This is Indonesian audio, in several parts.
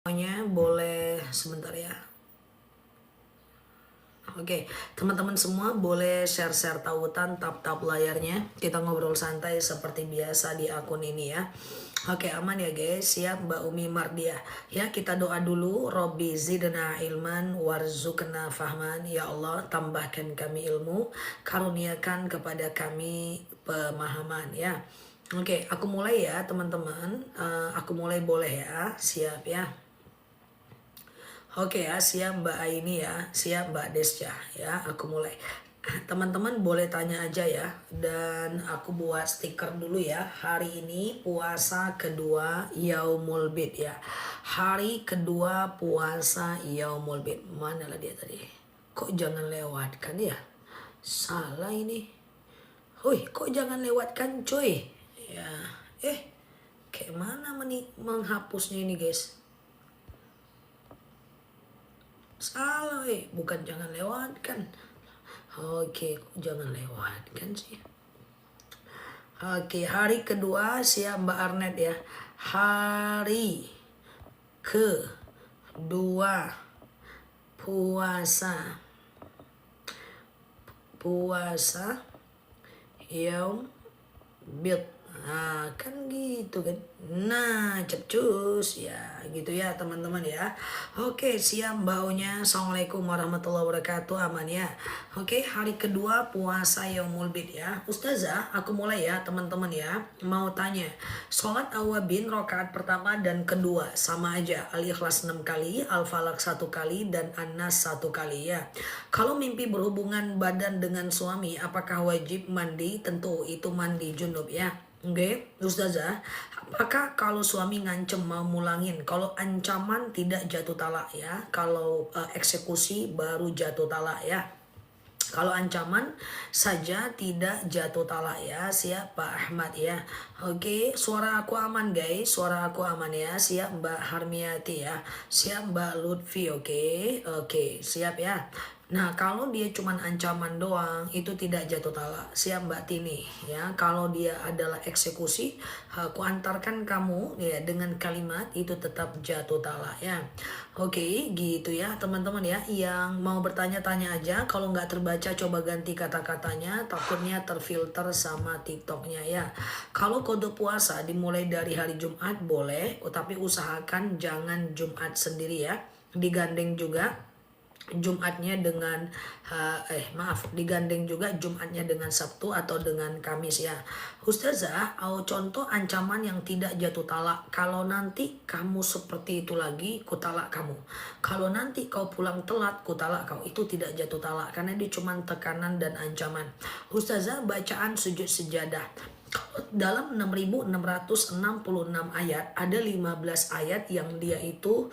Semuanya boleh sebentar ya. Oke, teman-teman semua boleh share-share tautan, tap-tap layarnya. Kita ngobrol santai seperti biasa di akun ini ya. Oke, aman ya guys. Siap Mbak Umi Mardiah. Ya, kita doa dulu. Robbi zidna ilman warzuqna fahman. Ya Allah, tambahkan kami ilmu, karuniakan kepada kami pemahaman ya. Oke, aku mulai ya teman-teman. Aku mulai boleh ya. Siap ya. Oke ya, siap Mbak Aini ya, siap Mbak Desya ya, aku mulai. Teman-teman boleh tanya aja ya, dan aku buat stiker dulu ya. Hari ini puasa kedua Yaumul Bid ya. Hari kedua puasa Yaumul Bid. Mana lah dia tadi? Kok jangan lewatkan ya? Salah ini. Hui, kok jangan lewatkan cuy? Ya, kayak mana menghapusnya ini guys? Salah bukan jangan lewatkan. Oke, kok jangan lewatkan sih. Oke, hari kedua siap Mbak Arnet ya. Hari kedua puasa Yaum Bid. Nah, kan gitu kan. Nah, cepcus ya, gitu ya teman-teman ya. Oke, siap baunya. Assalamualaikum warahmatullahi wabarakatuh. Aman ya. Oke, hari kedua puasa Yaumul Bid ya. Ustazah, aku mulai ya teman-teman ya. Mau tanya, sholat awabin rokaat pertama dan kedua sama aja. Al-Ikhlas 6 kali, Al-Falaq 1 kali, dan An-Nas 1 kali ya. Kalau mimpi berhubungan badan dengan suami, apakah wajib mandi? Tentu itu mandi junub ya. Oke, Ustazah, apakah kalau suami ngancem mau mulangin, kalau ancaman tidak jatuh talak ya, kalau eksekusi baru jatuh talak ya. Kalau ancaman saja tidak jatuh talak ya. Siap Pak Ahmad ya. Oke, suara aku aman guys. Suara aku aman ya. Siap Mbak Harmiati ya. Siap Mbak Lutfi. Oke, siap ya. Nah, kalau dia cuman ancaman doang, itu tidak jatuh talak. Siap Mbak Tini ya. Kalau dia adalah eksekusi, aku antarkan kamu ya dengan kalimat itu tetap jatuh talak ya. Oke, gitu ya teman-teman ya. Yang mau bertanya-tanya aja, kalau nggak terbaca coba ganti kata-katanya, takutnya terfilter sama TikToknya ya. Kalau kode puasa dimulai dari hari Jumat boleh, tapi usahakan jangan Jumat sendiri ya. Digandeng juga Jumatnya dengan digandeng juga Jumatnya dengan Sabtu atau dengan Kamis ya. Ustazah, contoh ancaman yang tidak jatuh talak. Kalau nanti kamu seperti itu lagi, ku talak kamu. Kalau nanti kau pulang telat, ku talak kau. Itu tidak jatuh talak karena dia cuma tekanan dan ancaman. Ustazah, bacaan sujud sejadah. Dalam 6666 ayat ada 15 ayat yang dia itu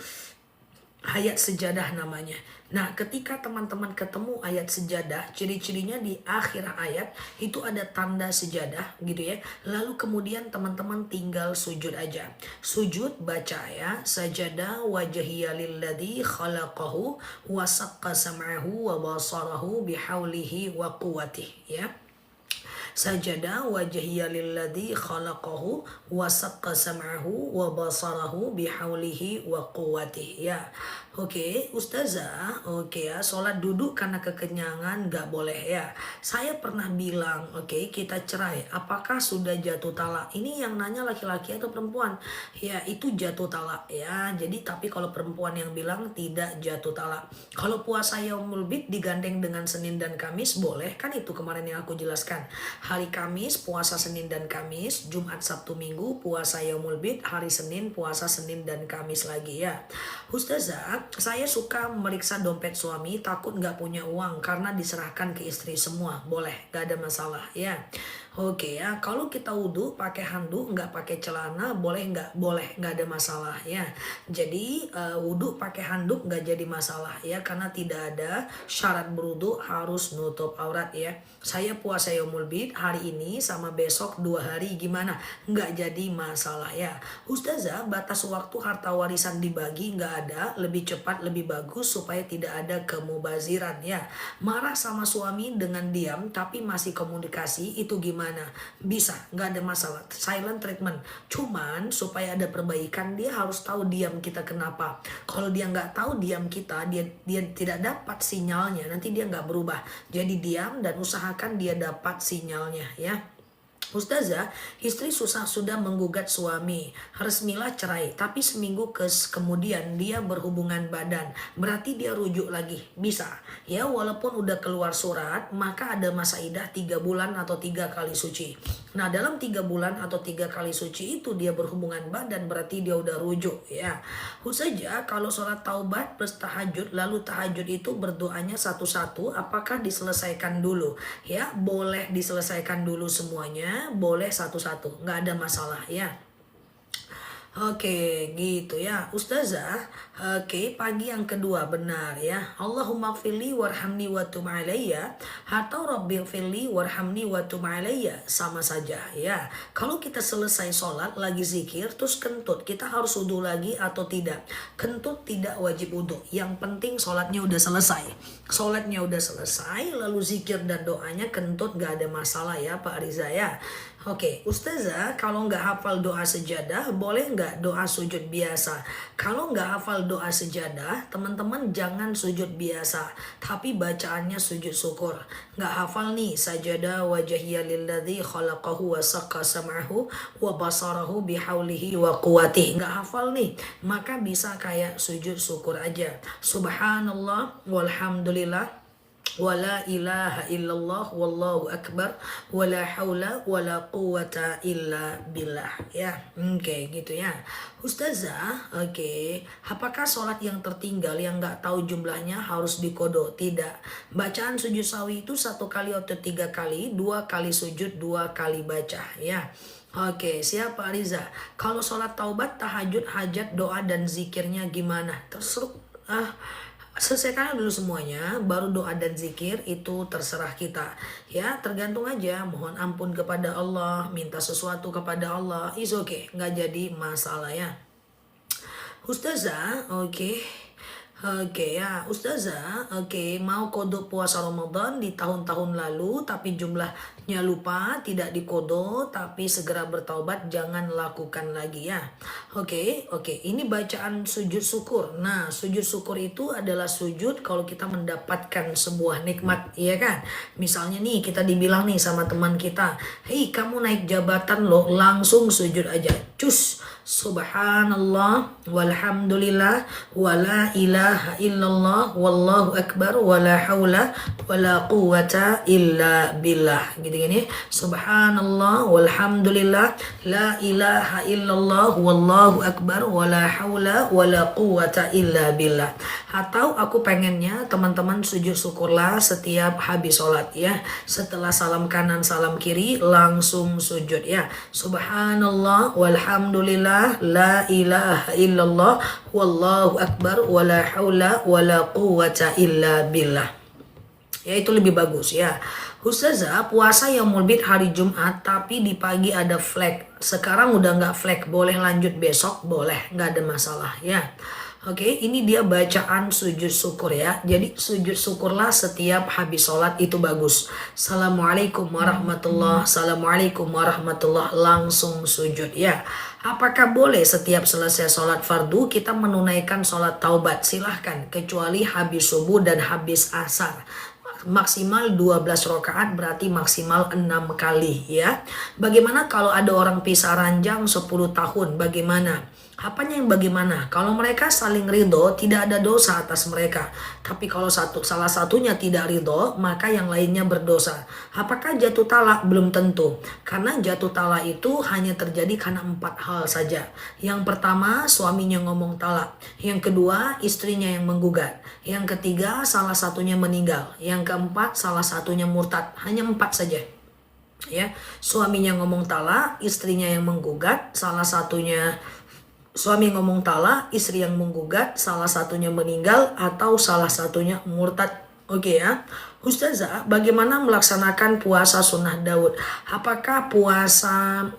ayat sejadah namanya. Nah, ketika teman-teman ketemu ayat sejadah, ciri-cirinya di akhir ayat itu ada tanda sejadah gitu ya. Lalu kemudian teman-teman tinggal sujud aja. Sujud baca ya, sajadah wajhiya lilladzi khalaqahu wa saqqa sam'ahu wa basarahu bihaulihi wa quwwatihi ya. Sajada wajhiya lilladzi khalaqahu wa saqqa sam'ahu wa basarahu bihaulihi wa quwwatihi ya. Oke, Ustazah, oke ya, sholat duduk karena kekenyangan gak boleh ya. Saya pernah bilang, oke, kita cerai, apakah sudah jatuh talak? Ini yang nanya laki-laki atau perempuan? Ya, itu jatuh talak ya. Jadi tapi kalau perempuan yang bilang tidak jatuh talak. Kalau puasa Yaumul Bid digandeng dengan Senin dan Kamis boleh, kan itu kemarin yang aku jelaskan. Hari Kamis puasa Senin dan Kamis, Jumat Sabtu Minggu puasa Yaumul Bid, hari Senin puasa Senin dan Kamis lagi ya. Ustazah, saya suka meriksa dompet suami, takut nggak punya uang karena diserahkan ke istri semua. Boleh, nggak ada masalah ya. Oke ya, kalau kita wudhu pakai handuk nggak pakai celana boleh nggak? Boleh, nggak ada masalah ya. Jadi wudhu pakai handuk nggak jadi masalah ya, karena tidak ada syarat berwudhu harus nutup aurat ya. Saya puasa Yaumul Bid hari ini sama besok 2 hari gimana? Nggak jadi masalah ya. Ustazah, batas waktu harta warisan dibagi nggak ada, lebih cepat lebih bagus supaya tidak ada kemubaziran ya. Marah sama suami dengan diam tapi masih komunikasi itu gimana? Bisa, nggak ada masalah. Silent treatment. Cuman supaya ada perbaikan dia harus tahu diam kita kenapa. Kalau dia nggak tahu diam kita, dia tidak dapat sinyalnya, nanti dia nggak berubah. Jadi diam dan usahakan dia dapat sinyalnya ya. Ustazah, istri sudah menggugat suami, resmilah cerai, tapi seminggu kemudian dia berhubungan badan, berarti dia rujuk lagi, bisa. Ya, walaupun udah keluar surat, maka ada masa idah 3 bulan atau 3 kali suci. Nah, dalam 3 bulan atau 3 kali suci itu dia berhubungan badan, berarti dia udah rujuk ya. Ustazah, kalau sholat taubat plus tahajud, lalu tahajud itu berdoanya satu-satu, apakah diselesaikan dulu? Ya, boleh diselesaikan dulu semuanya, boleh satu-satu, nggak ada masalah ya. Oke, gitu ya Ustazah. Oke, pagi yang kedua benar ya. Allahumma gfirli warhamni wa tub alayya atau rabbi gfirli warhamni wa tub alayya, sama saja ya. Kalau kita selesai sholat lagi zikir terus kentut, kita harus wudu lagi atau tidak? Kentut tidak wajib wudu. Yang penting sholatnya udah selesai. Sholatnya udah selesai lalu zikir dan doanya kentut gak ada masalah ya Pak Riza ya. Oke, Ustazah, kalau nggak hafal doa sejadah, boleh nggak doa sujud biasa? Kalau nggak hafal doa sejadah, teman-teman jangan sujud biasa, tapi bacaannya sujud syukur. Nggak hafal nih, sajadah wajahiyya lilladzi khalaqahu wa saqqa sam'ahu wa basarahu bihaulihi wa quwwatihi. Nggak hafal nih, maka bisa kayak sujud syukur aja. Subhanallah walhamdulillah wala ilaha illallah wallahu akbar wala haula wala quwata illa billah ya. Oke, gitu ya Ustazah. Oke, apakah sholat yang tertinggal yang nggak tahu jumlahnya harus dikodo? Tidak. Bacaan sujud sawi itu 1 kali atau 3 kali, 2 kali sujud, 2 kali baca ya. Oke, siapa Riza? Kalau sholat taubat, tahajud, hajat, doa dan zikirnya gimana? Selesaikan dulu semuanya, baru doa dan zikir itu terserah kita ya, tergantung aja. Mohon ampun kepada Allah, minta sesuatu kepada Allah, is okay, nggak jadi masalah ya Ustazah. Oke ya Ustazah, mau kodok puasa Ramadan di tahun-tahun lalu tapi jumlahnya lupa, tidak dikodo tapi segera bertaubat, jangan lakukan lagi ya. Oke, ini bacaan sujud syukur. Nah, sujud syukur itu adalah sujud kalau kita mendapatkan sebuah nikmat, ya kan? Misalnya nih kita dibilang nih sama teman kita, "Hei, kamu naik jabatan loh," langsung sujud aja. Cus. Subhanallah walhamdulillah wala ilaha illallah wallahu akbar wala haula wala quwata illa billah. Gini-gini. Subhanallah walhamdulillah la ilaha illallah wallahu akbar wala haula wala quwata illa billah. Atau aku pengennya teman-teman sujud syukurlah setiap habis sholat ya. Setelah salam kanan salam kiri langsung sujud ya. Subhanallah walhamdulillah la ilaha illallah wallahu akbar wala haula wala quwata illa billah. Ya, itu lebih bagus ya. Ustazah, puasa yang mulbit hari Jumat tapi di pagi ada flag. Sekarang udah nggak flag, boleh lanjut besok? Boleh, nggak ada masalah ya. Oke, ini dia bacaan sujud syukur ya. Jadi sujud syukurlah setiap habis sholat itu bagus. Assalamualaikum warahmatullah, assalamualaikum warahmatullah, langsung sujud ya. Apakah boleh setiap selesai sholat fardu kita menunaikan sholat taubat? Silahkan, kecuali habis subuh dan habis asar. Maksimal 12 rakaat berarti maksimal 6 kali ya. Bagaimana kalau ada orang pisah ranjang 10 tahun? Bagaimana? Apanya yang bagaimana? Kalau mereka saling ridho, tidak ada dosa atas mereka. Tapi kalau salah satunya tidak ridho, maka yang lainnya berdosa. Apakah jatuh talak? Belum tentu. Karena jatuh talak itu hanya terjadi karena 4 hal saja. Yang pertama, suaminya ngomong talak. Yang kedua, istrinya yang menggugat. Yang ketiga, salah satunya meninggal. Yang keempat, salah satunya murtad. Hanya 4 saja. Ya, suaminya ngomong talak, istrinya yang menggugat, salah satunya suami ngomong talak, istri yang menggugat, salah satunya meninggal, atau salah satunya murtad. Oke ya. Ustazah, bagaimana melaksanakan puasa sunnah Daud? Apakah puasa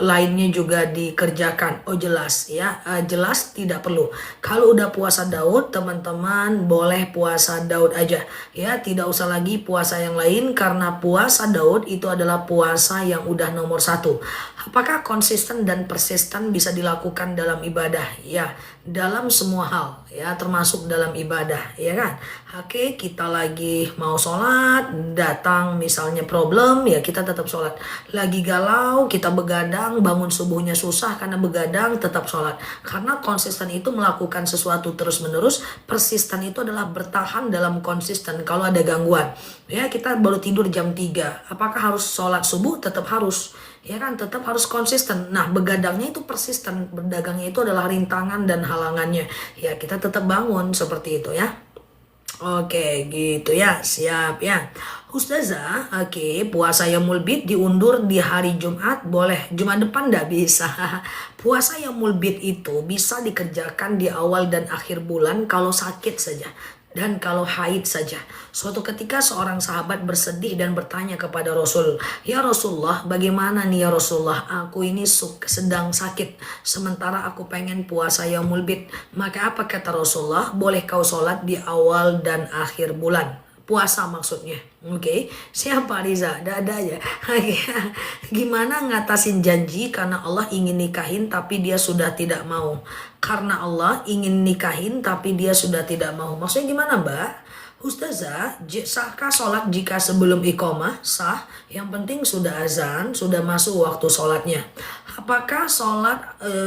lainnya juga dikerjakan? Oh jelas ya, jelas tidak perlu. Kalau udah puasa Daud, teman-teman boleh puasa Daud aja. Ya, tidak usah lagi puasa yang lain karena puasa Daud itu adalah puasa yang udah nomor satu. Apakah konsisten dan persisten bisa dilakukan dalam ibadah? Ya, dalam semua hal ya, termasuk dalam ibadah ya kan. Oke, kita lagi mau sholat, datang misalnya problem ya kita tetap sholat. Lagi galau, kita begadang, bangun subuhnya susah karena begadang, tetap sholat. Karena konsisten itu melakukan sesuatu terus menerus, persisten itu adalah bertahan dalam konsisten. Kalau ada gangguan ya, kita baru tidur jam 3, apakah harus sholat subuh? Tetap harus ya kan, tetap harus konsisten. Nah, begadangnya itu persisten, berdagangnya itu adalah rintangan dan halangannya ya, kita tetap bangun seperti itu ya. Oke gitu ya, siap ya Ustazah. Oke, puasa Yaumul Bid diundur di hari Jumat boleh, Jumat depan nggak bisa. Puasa Yaumul Bid itu bisa dikerjakan di awal dan akhir bulan kalau sakit saja dan kalau haid saja. Suatu ketika seorang sahabat bersedih dan bertanya kepada Rasul, "Ya Rasulullah, bagaimana nih ya Rasulullah? Aku ini sedang sakit, sementara aku pengen puasa Yaumul Bid." Maka apa kata Rasulullah? "Boleh kau sholat di awal dan akhir bulan." Puasa maksudnya. Oke, siapa Riza? Ada aja. Gimana ngatasin janji karena Allah ingin nikahin tapi dia sudah tidak mau? Karena Allah ingin nikahin tapi dia sudah tidak mau. Maksudnya gimana, Mbak? Ustazah, sahkah sholat jika sebelum iqamah? Sah. Yang penting sudah azan, sudah masuk waktu sholatnya. Apakah sholat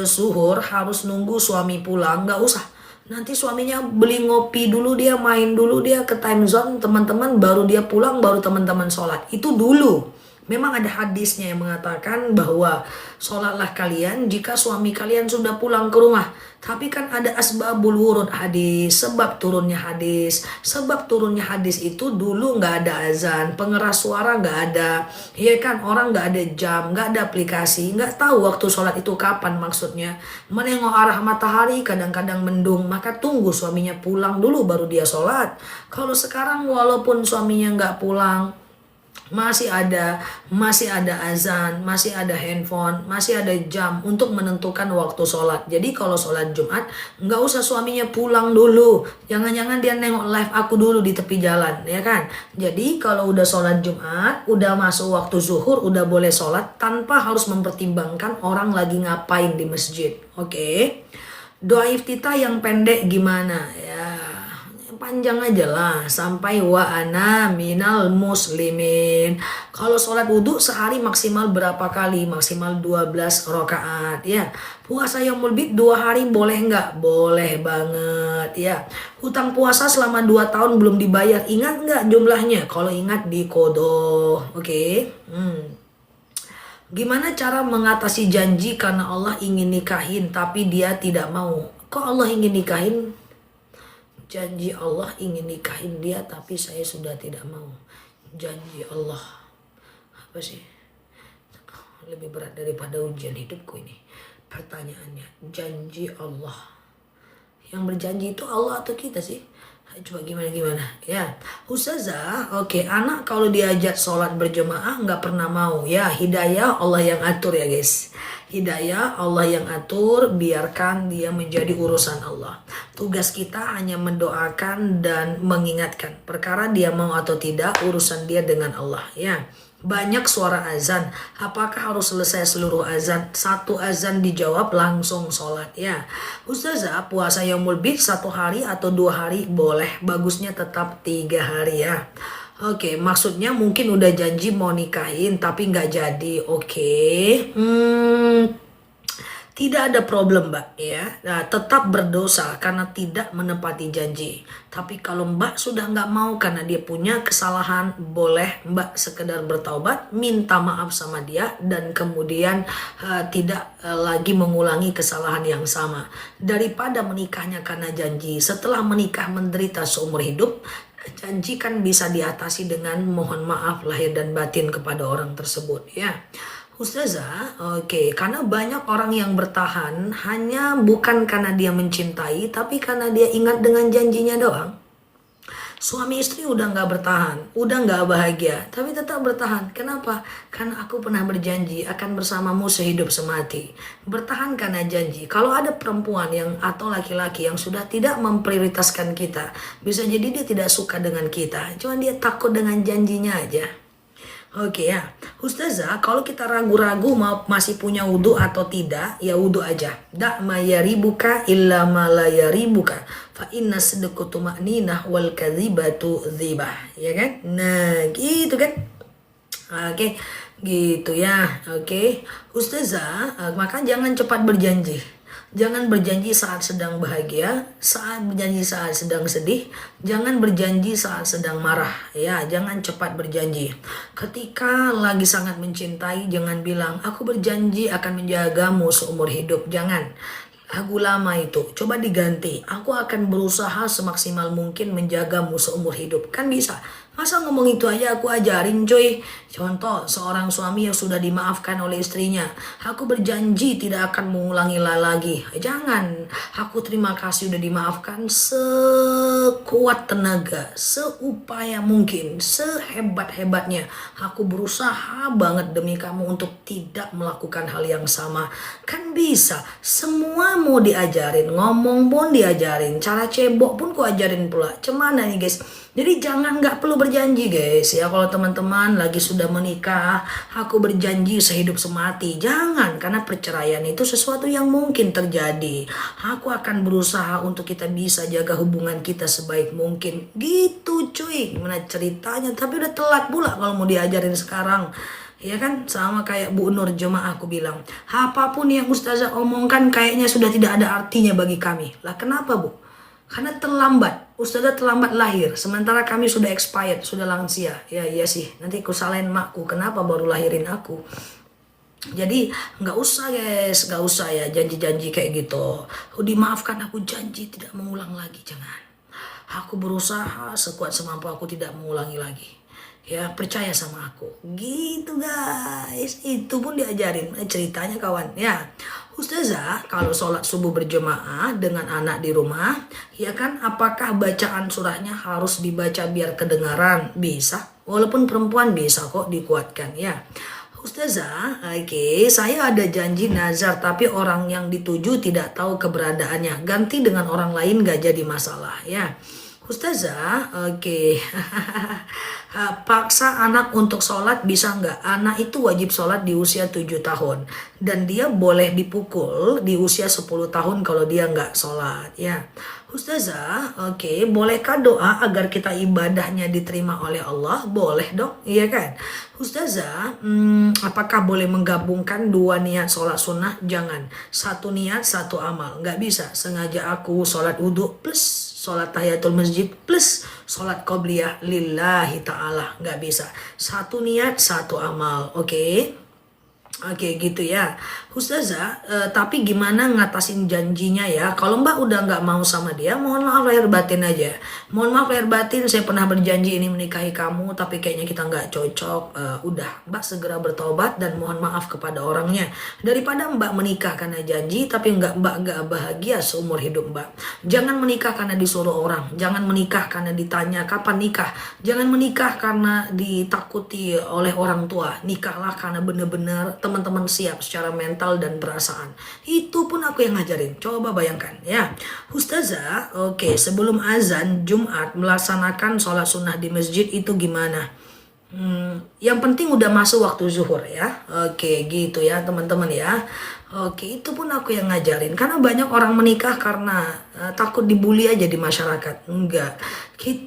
zuhur harus nunggu suami pulang? Nggak usah. Nanti suaminya beli ngopi dulu, dia main dulu, dia ke time zone teman-teman, baru dia pulang, baru teman-teman sholat. Itu dulu. Memang ada hadisnya yang mengatakan bahwa sholatlah kalian jika suami kalian sudah pulang ke rumah. Tapi kan ada asbabul wurud hadis, sebab turunnya hadis. Sebab turunnya hadis itu dulu nggak ada azan, pengeras suara nggak ada. Ya kan, orang nggak ada jam, nggak ada aplikasi, nggak tahu waktu sholat itu kapan maksudnya. Menengok arah matahari kadang-kadang mendung, maka tunggu suaminya pulang dulu baru dia sholat. Kalau sekarang walaupun suaminya nggak pulang, masih ada azan, masih ada handphone, masih ada jam untuk menentukan waktu sholat. Jadi kalau sholat Jumat nggak usah suaminya pulang dulu, jangan-jangan dia nengok live aku dulu di tepi jalan ya kan. Jadi kalau udah sholat Jumat, udah masuk waktu zuhur, udah boleh sholat tanpa harus mempertimbangkan orang lagi ngapain di masjid. Oke. Doa iftitah yang pendek gimana ya? Panjang aja lah sampai wa ana minal muslimin. Kalau sholat wudhu sehari maksimal berapa kali? Maksimal 12 rakaat ya. Puasa Yaumul Bid 2 hari boleh nggak? Boleh banget ya. Hutang puasa selama 2 tahun belum dibayar, ingat nggak jumlahnya? Kalau ingat dikodoh. Oke. Gimana cara mengatasi janji karena Allah ingin nikahin tapi dia tidak mau? Kok Allah ingin nikahin? Janji Allah ingin nikahin dia tapi saya sudah tidak mau. Janji Allah apa sih? Lebih berat daripada ujian hidupku ini. Pertanyaannya, janji Allah, yang berjanji itu Allah atau kita sih? Coba gimana ya Ustazah. Oke, anak kalau diajak sholat berjemaah nggak pernah mau ya. Hidayah Allah yang atur ya guys, hidayah Allah yang atur, biarkan dia menjadi urusan Allah. Tugas kita hanya mendoakan dan mengingatkan. Perkara dia mau atau tidak, urusan dia dengan Allah ya. Banyak suara azan, apakah harus selesai seluruh azan? Satu azan dijawab langsung sholat ya. Ustazah, puasa Yaumul Bid 1 hari atau 2 hari boleh, bagusnya tetap 3 hari ya. Oke, maksudnya mungkin udah janji mau nikahin tapi nggak jadi. Oke. Tidak ada problem Mbak ya. Nah, tetap berdosa karena tidak menepati janji. Tapi kalau Mbak sudah nggak mau karena dia punya kesalahan, boleh Mbak sekedar bertaubat, minta maaf sama dia dan kemudian tidak lagi mengulangi kesalahan yang sama. Daripada menikahnya karena janji, setelah menikah menderita seumur hidup. Janji kan bisa diatasi dengan mohon maaf lahir dan batin kepada orang tersebut ya. Ustazah, oke, karena banyak orang yang bertahan hanya bukan karena dia mencintai, tapi karena dia ingat dengan janjinya doang. Suami istri udah nggak bertahan, udah nggak bahagia, tapi tetap bertahan. Kenapa? Karena aku pernah berjanji akan bersamamu sehidup semati. Bertahan karena janji. Kalau ada perempuan yang atau laki-laki yang sudah tidak memprioritaskan kita, bisa jadi dia tidak suka dengan kita, cuma dia takut dengan janjinya aja. Oke ya, Ustazah, kalau kita ragu-ragu mau masih punya wudhu atau tidak, ya wudhu aja. Da ma yaribuka illa ma la yaribuka. Fa inna sidqu tuma'ninah wal kadzibatu dzibah. Ya kan? Nah, gitu kan? Oke, gitu ya. Oke, Ustazah, maka jangan cepat berjanji. Jangan berjanji saat sedang bahagia, saat berjanji saat sedang sedih, jangan berjanji saat sedang marah. Ya, jangan cepat berjanji. Ketika lagi sangat mencintai, jangan bilang, aku berjanji akan menjagamu seumur hidup. Jangan. Lagu lama itu, coba diganti. Aku akan berusaha semaksimal mungkin menjagamu seumur hidup. Kan bisa. Masa ngomong itu aja aku ajarin coy. Contoh, seorang suami yang sudah dimaafkan oleh istrinya. Aku berjanji tidak akan mengulangi lagi. Jangan. Aku terima kasih udah dimaafkan sekuat tenaga, seupaya mungkin, sehebat-hebatnya. Aku berusaha banget demi kamu untuk tidak melakukan hal yang sama. Kan bisa. Semua mau diajarin. Ngomong pun diajarin. Cara cebok pun ku ajarin pula. Cemana nih guys? Jadi jangan nggak perlu berjanji guys ya, kalau teman-teman lagi sudah menikah, aku berjanji sehidup semati. Jangan, karena perceraian itu sesuatu yang mungkin terjadi. Aku akan berusaha untuk kita bisa jaga hubungan kita sebaik mungkin. Gitu cuy, gimana ceritanya? Tapi udah telat pula kalau mau diajarin sekarang. Ya kan, sama kayak Bu Nur Jemaah aku bilang, apapun yang Ustazah omongkan kayaknya sudah tidak ada artinya bagi kami. Lah kenapa Bu? Karena terlambat, Ustazah terlambat lahir, sementara kami sudah expired, sudah lansia. Ya iya sih, nanti ku salahin makku, kenapa baru lahirin aku. Jadi nggak usah guys, nggak usah ya janji-janji kayak gitu. Dimaafkan, aku janji tidak mengulang lagi, jangan. Aku berusaha sekuat semampu aku tidak mengulangi lagi. Ya percaya sama aku, gitu guys. Itu pun diajarin ceritanya kawan ya. Ustazah, kalau sholat subuh berjemaah dengan anak di rumah, ya kan, apakah bacaan surahnya harus dibaca biar kedengaran? Bisa, walaupun perempuan bisa kok dikuatkan ya. Ustazah, oke, saya ada janji nazar tapi orang yang dituju tidak tahu keberadaannya. Ganti dengan orang lain gak jadi masalah ya. Ustazah, oke. Paksa anak untuk sholat bisa nggak? Anak itu wajib sholat di usia 7 tahun. Dan dia boleh dipukul di usia 10 tahun kalau dia nggak sholat. Ya, Ustazah, oke. Bolehkah doa agar kita ibadahnya diterima oleh Allah? Boleh dong, iya kan? Ustazah, apakah boleh menggabungkan 2 niat sholat sunnah? Jangan. 1 niat, 1 amal. Nggak bisa. Sengaja aku sholat wudhu plus sholat tahiyatul masjid plus sholat qobliyah lillahi ta'ala. Nggak bisa. 1 niat, 1 amal. Oke? Oke gitu ya Ustazah, tapi gimana ngatasin janjinya ya? Kalau Mbak udah nggak mau sama dia, mohon maaf lahir batin aja. Mohon maaf lahir batin, saya pernah berjanji ini menikahi kamu, tapi kayaknya kita nggak cocok. Udah, Mbak segera bertobat dan mohon maaf kepada orangnya. Daripada Mbak menikah karena janji, tapi Mbak nggak bahagia seumur hidup Mbak. Jangan menikah karena disuruh orang. Jangan menikah karena ditanya kapan nikah. Jangan menikah karena ditakuti oleh orang tua. Nikahlah karena benar-benar teman-teman siap secara mental dan perasaan. Itu pun aku yang ngajarin. Coba bayangkan ya. Ustazah, oke, sebelum azan Jumat melaksanakan sholat sunnah di masjid itu gimana? Yang penting udah masuk waktu zuhur ya. Oke gitu ya teman-teman ya. Oke, itu pun aku yang ngajarin. Karena banyak orang menikah karena takut dibully aja di masyarakat. Enggak.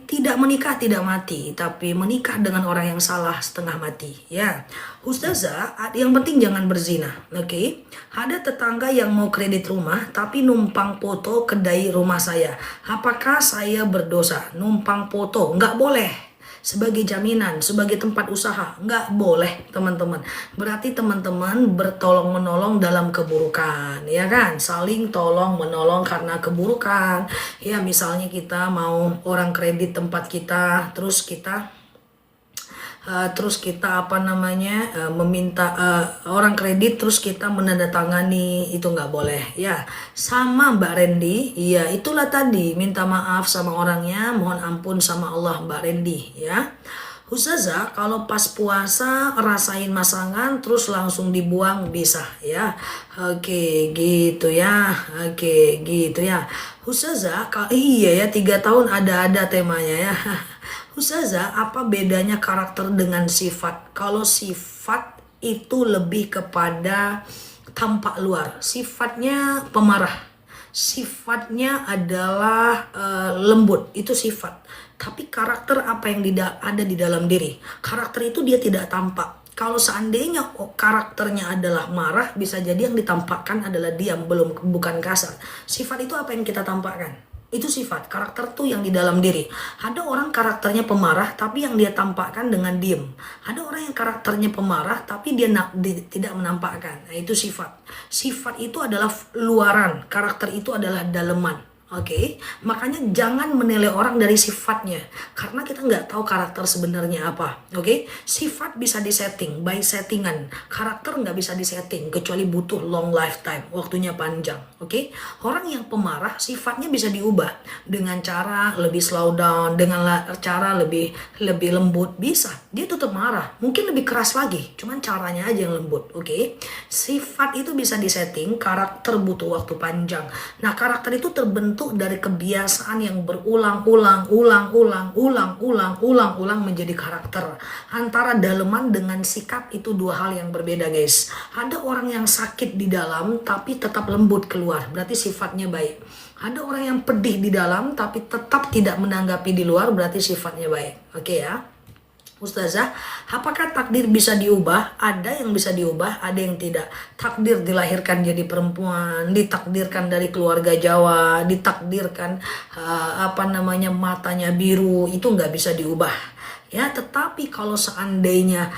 Tidak menikah tidak mati, tapi menikah dengan orang yang salah setengah mati ya. Ustazah, yang penting jangan berzina. Oke. Ada tetangga yang mau kredit rumah tapi numpang foto kedai rumah saya. Apakah saya berdosa? Numpang foto nggak boleh. Sebagai jaminan, sebagai tempat usaha, nggak boleh teman-teman. Berarti teman-teman bertolong menolong dalam keburukan, ya kan? Saling tolong menolong karena keburukan. Ya misalnya kita mau orang kredit tempat kita, terus kita terus kita apa namanya meminta orang kredit terus kita menandatangani, itu nggak boleh ya. Sama Mbak Rendi, ya itulah tadi, minta maaf sama orangnya, mohon ampun sama Allah Mbak Rendi ya. Ustazah, kalau pas puasa rasain masangan terus langsung dibuang bisa ya. Oke, gitu ya. Oke, gitu ya. Ustazah, iya ya 3 tahun ada temanya ya. Ustazah, apa bedanya karakter dengan sifat? Kalau sifat itu lebih kepada tampak luar. Sifatnya pemarah. Sifatnya adalah lembut, itu sifat. Tapi karakter apa yang ada di dalam diri? Karakter itu dia tidak tampak. Kalau seandainya karakternya adalah marah, bisa jadi yang ditampakkan adalah diam, bukan kasar. Sifat itu apa yang kita tampakkan? Itu sifat. Karakter tuh yang di dalam diri. Ada orang karakternya pemarah, tapi yang dia tampakkan dengan diem. Ada orang yang karakternya pemarah, tapi dia tidak menampakkan. Nah, itu sifat. Sifat itu adalah luaran. Karakter itu adalah daleman. Oke, makanya jangan menilai orang dari sifatnya, karena kita nggak tahu karakter sebenarnya apa. Oke, sifat bisa disetting, by settingan. Karakter nggak bisa disetting, kecuali butuh long lifetime, waktunya panjang. Oke, orang yang pemarah sifatnya bisa diubah dengan cara lebih slow down, dengan cara lebih lembut, bisa. Dia tetap marah, mungkin lebih keras lagi, cuman caranya aja yang lembut. Oke, sifat itu bisa disetting, karakter butuh waktu panjang. Nah, karakter itu terbentuk dari kebiasaan yang berulang-ulang menjadi karakter. Antara daleman dengan sikap itu dua hal yang berbeda, guys. Ada orang yang sakit di dalam tapi tetap lembut keluar, berarti sifatnya baik. Ada orang yang pedih di dalam tapi tetap tidak menanggapi di luar, berarti sifatnya baik. Oke ya. Ustazah, apakah takdir bisa diubah? Ada yang bisa diubah, ada yang tidak. Takdir dilahirkan jadi perempuan, ditakdirkan dari keluarga Jawa, ditakdirkan matanya biru, itu nggak bisa diubah. Ya, tetapi kalau seandainya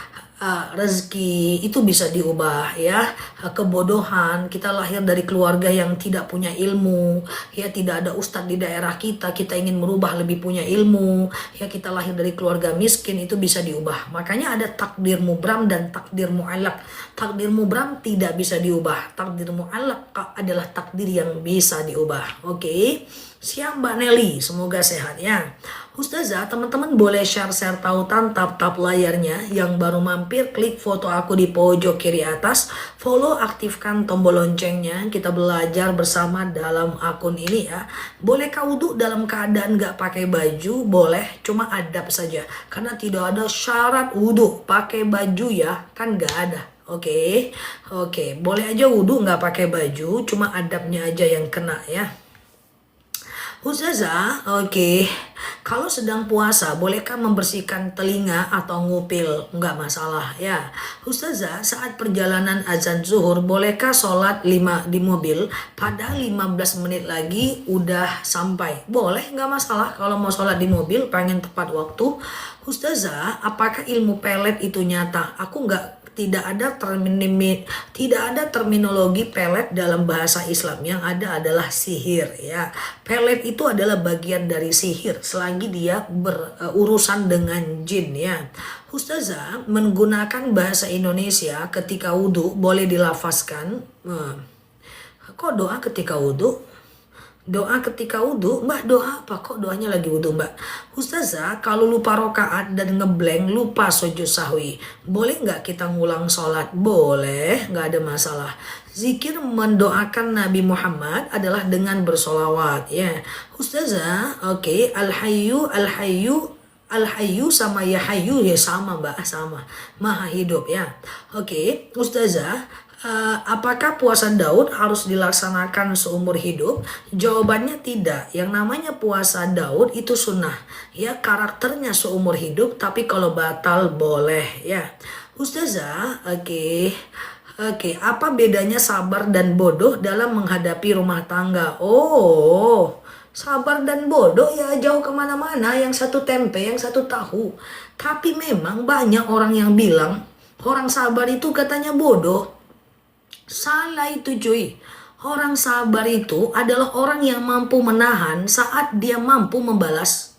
rezeki itu bisa diubah ya. Kebodohan, kita lahir dari keluarga yang tidak punya ilmu ya, tidak ada ustadz di daerah kita ingin merubah lebih punya ilmu ya, kita lahir dari keluarga miskin, itu bisa diubah. Makanya ada takdir mubram dan takdir mu'allaq. Takdir mubram tidak bisa diubah, takdir mu'allaq adalah takdir yang bisa diubah. Oke. Siap Mbak Nelly, semoga sehat ya. Ustazah, teman-teman boleh share tautan tap layarnya. Yang baru mampir, klik foto aku di pojok kiri atas. Follow, aktifkan tombol loncengnya. Kita belajar bersama dalam akun ini ya. Bolehkah wudhu dalam keadaan gak pakai baju? Boleh, cuma adab saja. Karena tidak ada syarat wudhu pakai baju ya, kan gak ada. Oke, boleh aja wudhu gak pakai baju, cuma adabnya aja yang kena ya. Ustazah, kalau sedang puasa, bolehkah membersihkan telinga atau ngupil? Enggak masalah ya. Ustazah, saat perjalanan azan zuhur, bolehkah sholat 5 di mobil? Padahal 15 menit lagi udah sampai. Boleh, enggak masalah kalau mau sholat di mobil, pengen tepat waktu. Ustazah, apakah ilmu pelet itu nyata? Tidak ada terminologi pelet dalam bahasa Islam. Yang ada adalah sihir ya. Pelet itu adalah bagian dari sihir selagi dia berurusan dengan jin ya. Ustazah, menggunakan bahasa Indonesia ketika wudhu boleh dilafazkan. Kok doa ketika wudhu? Doa ketika wudhu, Mbak, doa apa? Kok doanya lagi wudhu, Mbak? Ustazah, kalau lupa rokaat dan ngeblank, lupa sujud sahwi, boleh nggak kita ngulang sholat? Boleh, nggak ada masalah. Zikir mendoakan Nabi Muhammad adalah dengan bersolawat ya. Ustazah, Al-Hayyu sama Ya Hayyu ya sama Mbak, sama. Maha hidup ya. Ustazah, apakah puasa Daud harus dilaksanakan seumur hidup? Jawabannya tidak. Yang namanya puasa Daud itu sunnah. Ya, karakternya seumur hidup, tapi kalau batal boleh ya. Ustazah, apa bedanya sabar dan bodoh dalam menghadapi rumah tangga? Sabar dan bodoh ya jauh kemana-mana. Yang satu tempe, yang satu tahu. Tapi memang banyak orang yang bilang orang sabar itu katanya bodoh. Salah itu cuy. Orang sabar itu adalah orang yang mampu menahan saat dia mampu membalas.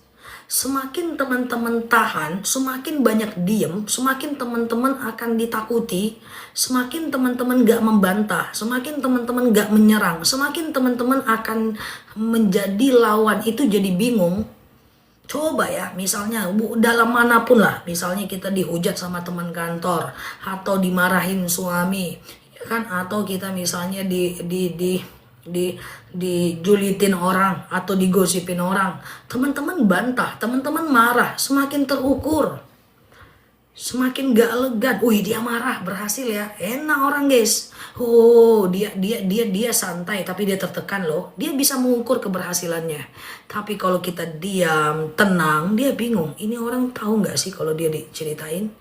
Semakin teman-teman tahan, semakin banyak diem, semakin teman-teman akan ditakuti, semakin teman-teman gak membantah, semakin teman-teman gak menyerang, semakin teman-teman akan menjadi lawan itu jadi bingung. Coba ya, misalnya dalam manapun lah, misalnya kita dihujat sama teman kantor, atau dimarahin suami, ya kan? Atau kita misalnya dijulitin orang atau digosipin orang, teman-teman bantah, teman-teman marah, semakin terukur, semakin gak elegan. Wih, dia marah, berhasil ya, enak orang guys. Oh, dia santai tapi dia tertekan loh. Dia bisa mengukur keberhasilannya. Tapi kalau kita diam, tenang, dia bingung. Ini orang tahu nggak sih kalau dia diceritain?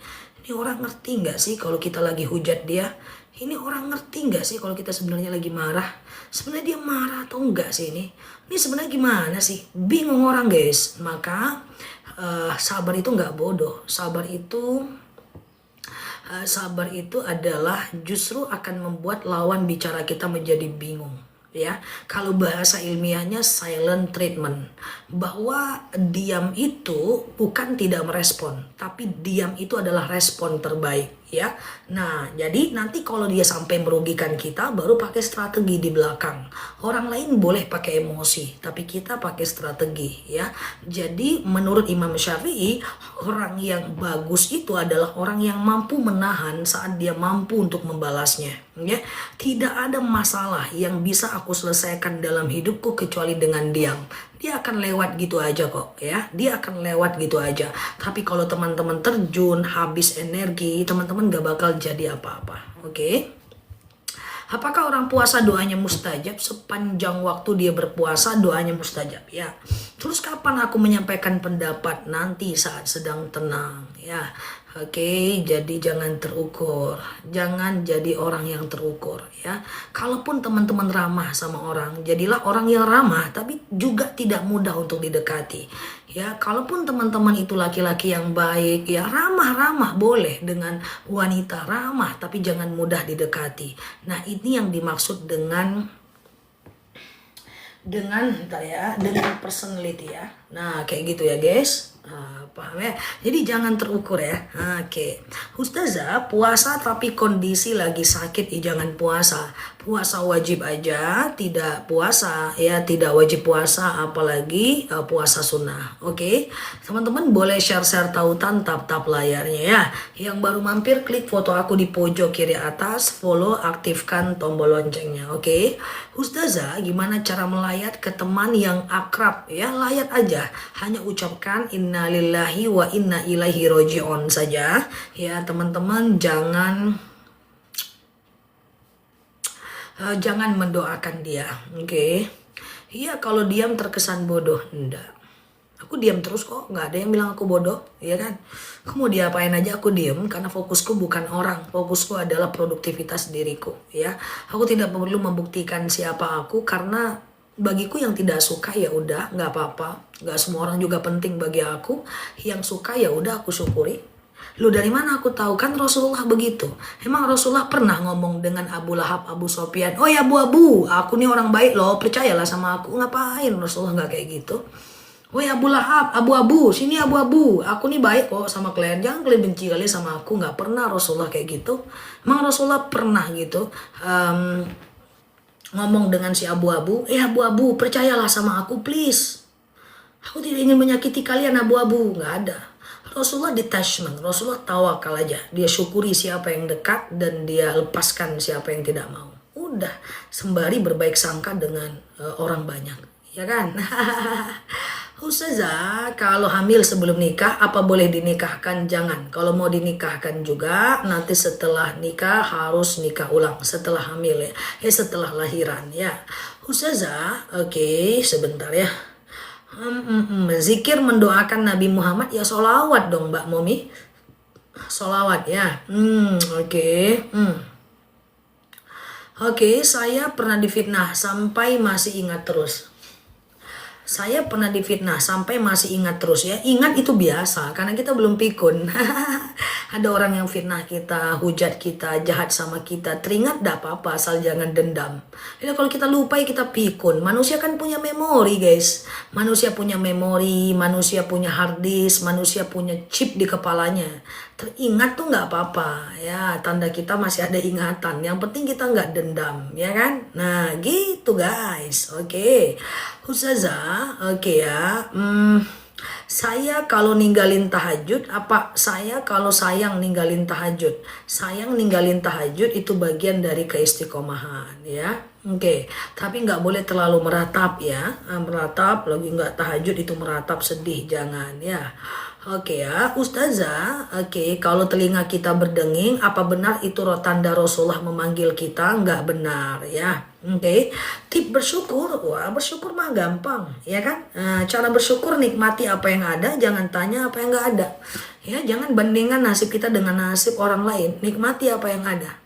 Ini orang ngerti nggak sih kalau kita lagi hujat dia? Ini orang ngerti nggak sih kalau kita sebenarnya lagi marah? Sebenarnya dia marah atau enggak sih ini? Ini sebenarnya gimana sih? Bingung orang guys. Maka sabar itu nggak bodoh. Sabar itu adalah justru akan membuat lawan bicara kita menjadi bingung. Ya, kalau bahasa ilmiahnya silent treatment, bahwa diam itu bukan tidak merespon, tapi diam itu adalah respon terbaik. Ya, nah jadi nanti kalau dia sampai merugikan kita, baru pakai strategi di belakang. Orang lain boleh pakai emosi, tapi kita pakai strategi. Ya, jadi menurut Imam Syafi'i, orang yang bagus itu adalah orang yang mampu menahan saat dia mampu untuk membalasnya. Ya, tidak ada masalah yang bisa aku selesaikan dalam hidupku kecuali dengan diam. Dia akan lewat gitu aja kok, ya. Dia akan lewat gitu aja. Tapi kalau teman-teman terjun, habis energi, teman-teman gak bakal jadi apa-apa. Oke? Apakah orang puasa doanya mustajab? Sepanjang waktu dia berpuasa doanya mustajab, ya. Terus kapan aku menyampaikan pendapat? Nanti saat sedang tenang, ya. Oke, jadi jangan terukur. Jangan jadi orang yang terukur, ya. Kalaupun teman-teman ramah sama orang, jadilah orang yang ramah tapi juga tidak mudah untuk didekati. Ya, kalaupun teman-teman itu laki-laki yang baik, ya ramah-ramah boleh dengan wanita, ramah tapi jangan mudah didekati. Nah, ini yang dimaksud dengan personality ya. Nah, kayak gitu ya, guys. Paham ya? Jadi jangan terukur ya. Oke. Ustazah, puasa tapi kondisi lagi sakit, jangan puasa. Puasa wajib aja, tidak puasa ya, tidak wajib puasa, apalagi puasa sunnah. Oke. Teman-teman boleh share-share tautan, tap-tap layarnya ya. Yang baru mampir klik foto aku di pojok kiri atas, follow, aktifkan tombol loncengnya. Oke. Ustazah, gimana cara melayat ke teman yang akrab ya? Layat aja, hanya ucapkan innalillahi wa inna ilaihi roji'un saja ya teman-teman. Jangan mendoakan dia. Oke. Iya, kalau diam terkesan bodoh. Enggak, aku diam terus kok, nggak ada yang bilang aku bodoh, ya kan? Aku mau diapain aja aku diam, karena fokusku bukan orang, fokusku adalah produktivitas diriku, ya. Aku tidak perlu membuktikan siapa aku, karena bagiku yang tidak suka ya udah, nggak apa-apa. Nggak semua orang juga penting bagi aku. Yang suka ya udah aku syukuri. Lu dari mana aku tahu? Kan Rasulullah begitu. Emang Rasulullah pernah ngomong dengan Abu Lahab, Abu Sofyan, oh ya Abu, aku nih orang baik loh, percayalah sama aku. Ngapain Rasulullah nggak kayak gitu? Woi Abu Lahab, abu-abu, sini abu-abu, aku nih baik kok sama kalian, jangan kalian benci kali sama aku. Nggak pernah Rasulullah kayak gitu. Emang Rasulullah pernah gitu ngomong dengan si abu-abu, abu-abu percayalah sama aku please, aku tidak ingin menyakiti kalian abu-abu. Nggak ada. Rasulullah detachment, Rasulullah tawakal aja, dia syukuri siapa yang dekat dan dia lepaskan siapa yang tidak mau. Udah, sembari berbaik sangka dengan orang banyak, ya kan? Ustazah, kalau hamil sebelum nikah apa boleh dinikahkan? Jangan. Kalau mau dinikahkan juga nanti setelah nikah harus nikah ulang setelah hamil ya, setelah lahiran ya. Ustazah, oke, sebentar ya. Zikir mendoakan Nabi Muhammad ya, sholawat dong Mbak Momi, sholawat ya. Oke, saya pernah difitnah sampai masih ingat terus. Saya pernah difitnah sampai masih ingat terus ya. Ingat itu biasa karena kita belum pikun. Ada orang yang fitnah kita, hujat kita, jahat sama kita, teringat dah apa-apa asal jangan dendam. Jadi kalau kita lupa ya kita pikun. Manusia kan punya memori guys. Manusia punya memori, manusia punya hard disk, manusia punya chip di kepalanya. Teringat tuh nggak apa-apa ya, tanda kita masih ada ingatan. Yang penting kita nggak dendam, ya kan? Nah gitu guys. Oke, Ustazah, oke ya. Saya kalau ninggalin tahajud, apa saya kalau sayang ninggalin tahajud? Sayang ninggalin tahajud itu bagian dari keistiqomahan ya. Oke, tapi nggak boleh terlalu meratap ya. Meratap lagi nggak tahajud itu meratap sedih, jangan ya. Oke ya, Ustazah. Oke, kalau telinga kita berdenging, apa benar itu tanda Rasulullah memanggil kita? Nggak benar ya. Oke, tip bersyukur, wah bersyukur mah gampang, ya kan? Cara bersyukur nikmati apa yang ada, jangan tanya apa yang nggak ada. Ya, jangan bandingkan nasib kita dengan nasib orang lain, nikmati apa yang ada.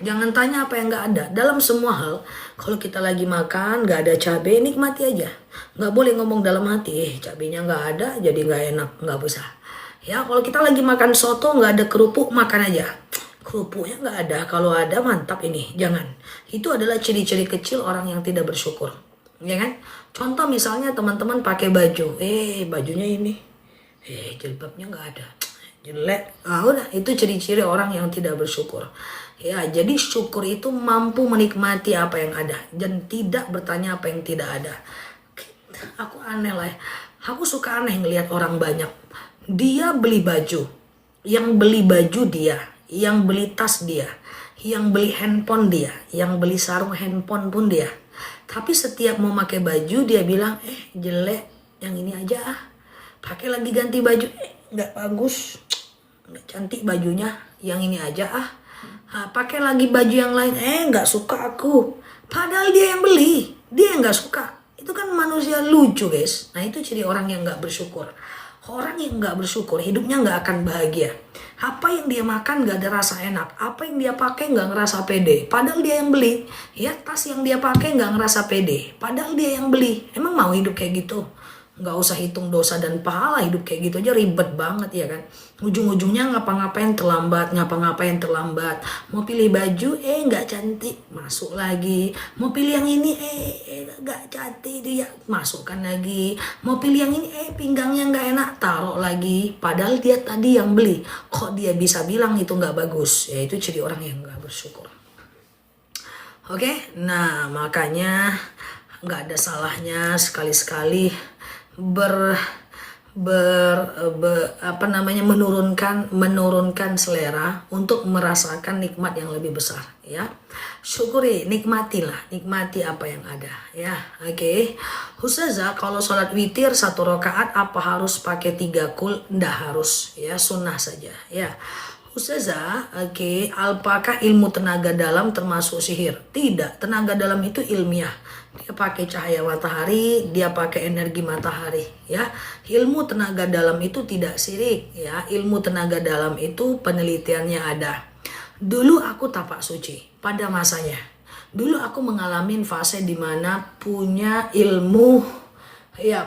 Jangan tanya apa yang nggak ada. Dalam semua hal, kalau kita lagi makan nggak ada cabai, nikmati aja. Nggak boleh ngomong dalam hati, cabenya nggak ada, jadi nggak enak, nggak bisa. Ya, kalau kita lagi makan soto nggak ada kerupuk, makan aja. Kerupuknya nggak ada, kalau ada mantap ini. Jangan. Itu adalah ciri-ciri kecil orang yang tidak bersyukur, ya kan? Contoh misalnya teman-teman pakai baju, bajunya ini, jilbabnya nggak ada, jelek. Udah, itu ciri-ciri orang yang tidak bersyukur. Ya, jadi syukur itu mampu menikmati apa yang ada dan tidak bertanya apa yang tidak ada. Aku aneh lah ya. Aku suka aneh ngelihat orang banyak. Dia beli baju, yang beli baju dia, yang beli tas dia, yang beli handphone dia, yang beli sarung handphone pun dia. Tapi setiap mau pakai baju dia bilang, jelek, yang ini aja ah. Pakai lagi ganti baju, nggak bagus, nggak cantik bajunya, yang ini aja ah. Pakai lagi baju yang lain, nggak suka aku. Padahal dia yang beli, dia yang nggak suka. Itu kan manusia lucu guys. Nah itu ciri orang yang nggak bersyukur. Orang yang nggak bersyukur hidupnya nggak akan bahagia. Apa yang dia makan nggak ada rasa enak. Apa yang dia pakai nggak ngerasa pede. Padahal dia yang beli. Ya tas yang dia pakai nggak ngerasa pede. Padahal dia yang beli. Emang mau hidup kayak gitu? Nggak usah hitung dosa dan pahala, hidup kayak gitu aja ribet banget ya kan. Ujung-ujungnya ngapa-ngapain terlambat, mau pilih baju nggak cantik, masuk lagi. Mau pilih yang ini nggak cantik, dia masukkan lagi. Mau pilih yang ini pinggangnya nggak enak, taruh lagi. Padahal dia tadi yang beli. Kok dia bisa bilang itu nggak bagus? Ya itu ciri orang yang nggak bersyukur. Oke, nah makanya nggak ada salahnya sekali-sekali menurunkan selera untuk merasakan nikmat yang lebih besar ya. Syukuri, nikmati apa yang ada ya. Oke. Ustazah, kalau sholat witir 1 rakaat apa harus pakai 3 kul? Nggak harus ya, sunnah saja ya. Ustazah, oke, apakah ilmu tenaga dalam termasuk sihir? Tidak, tenaga dalam itu ilmiah. Dia pakai cahaya matahari, dia pakai energi matahari, ya. Ilmu tenaga dalam itu tidak syirik, ya. Ilmu tenaga dalam itu penelitiannya ada. Dulu aku tapak suci pada masanya. Dulu aku mengalami fase di mana punya ilmu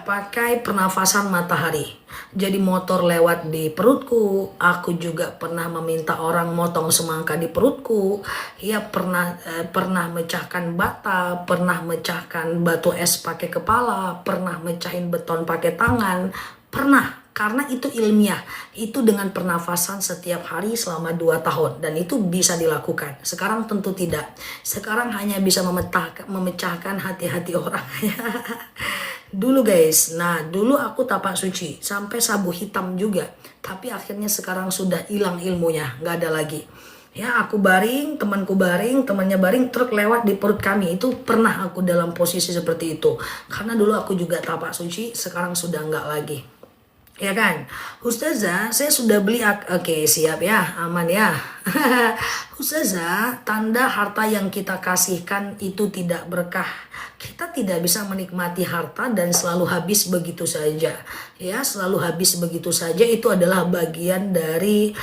pakai pernafasan matahari. Jadi motor lewat di perutku. Aku juga pernah meminta orang motong semangka di perutku. Pernah mecahkan bata, pernah mecahkan batu es pakai kepala, pernah mecahin beton pakai tangan. Pernah, karena itu ilmiah. Itu dengan pernafasan setiap hari selama 2 tahun. Dan itu bisa dilakukan. Sekarang tentu tidak. Sekarang hanya bisa memecahkan hati-hati orang. Dulu guys, dulu aku tapak suci sampai sabu hitam juga, tapi akhirnya sekarang sudah hilang ilmunya, nggak ada lagi. Ya, aku baring, temanku baring, temannya baring, truk lewat di perut kami. Itu pernah aku dalam posisi seperti itu, karena dulu aku juga tapak suci, sekarang sudah nggak lagi. Ya kan, Ustazah, saya sudah beli. Oke, siap ya, aman ya. Ustazah, tanda harta yang kita kasihkan itu tidak berkah. Kita tidak bisa menikmati harta dan selalu habis begitu saja. Ya, selalu habis begitu saja itu adalah bagian dari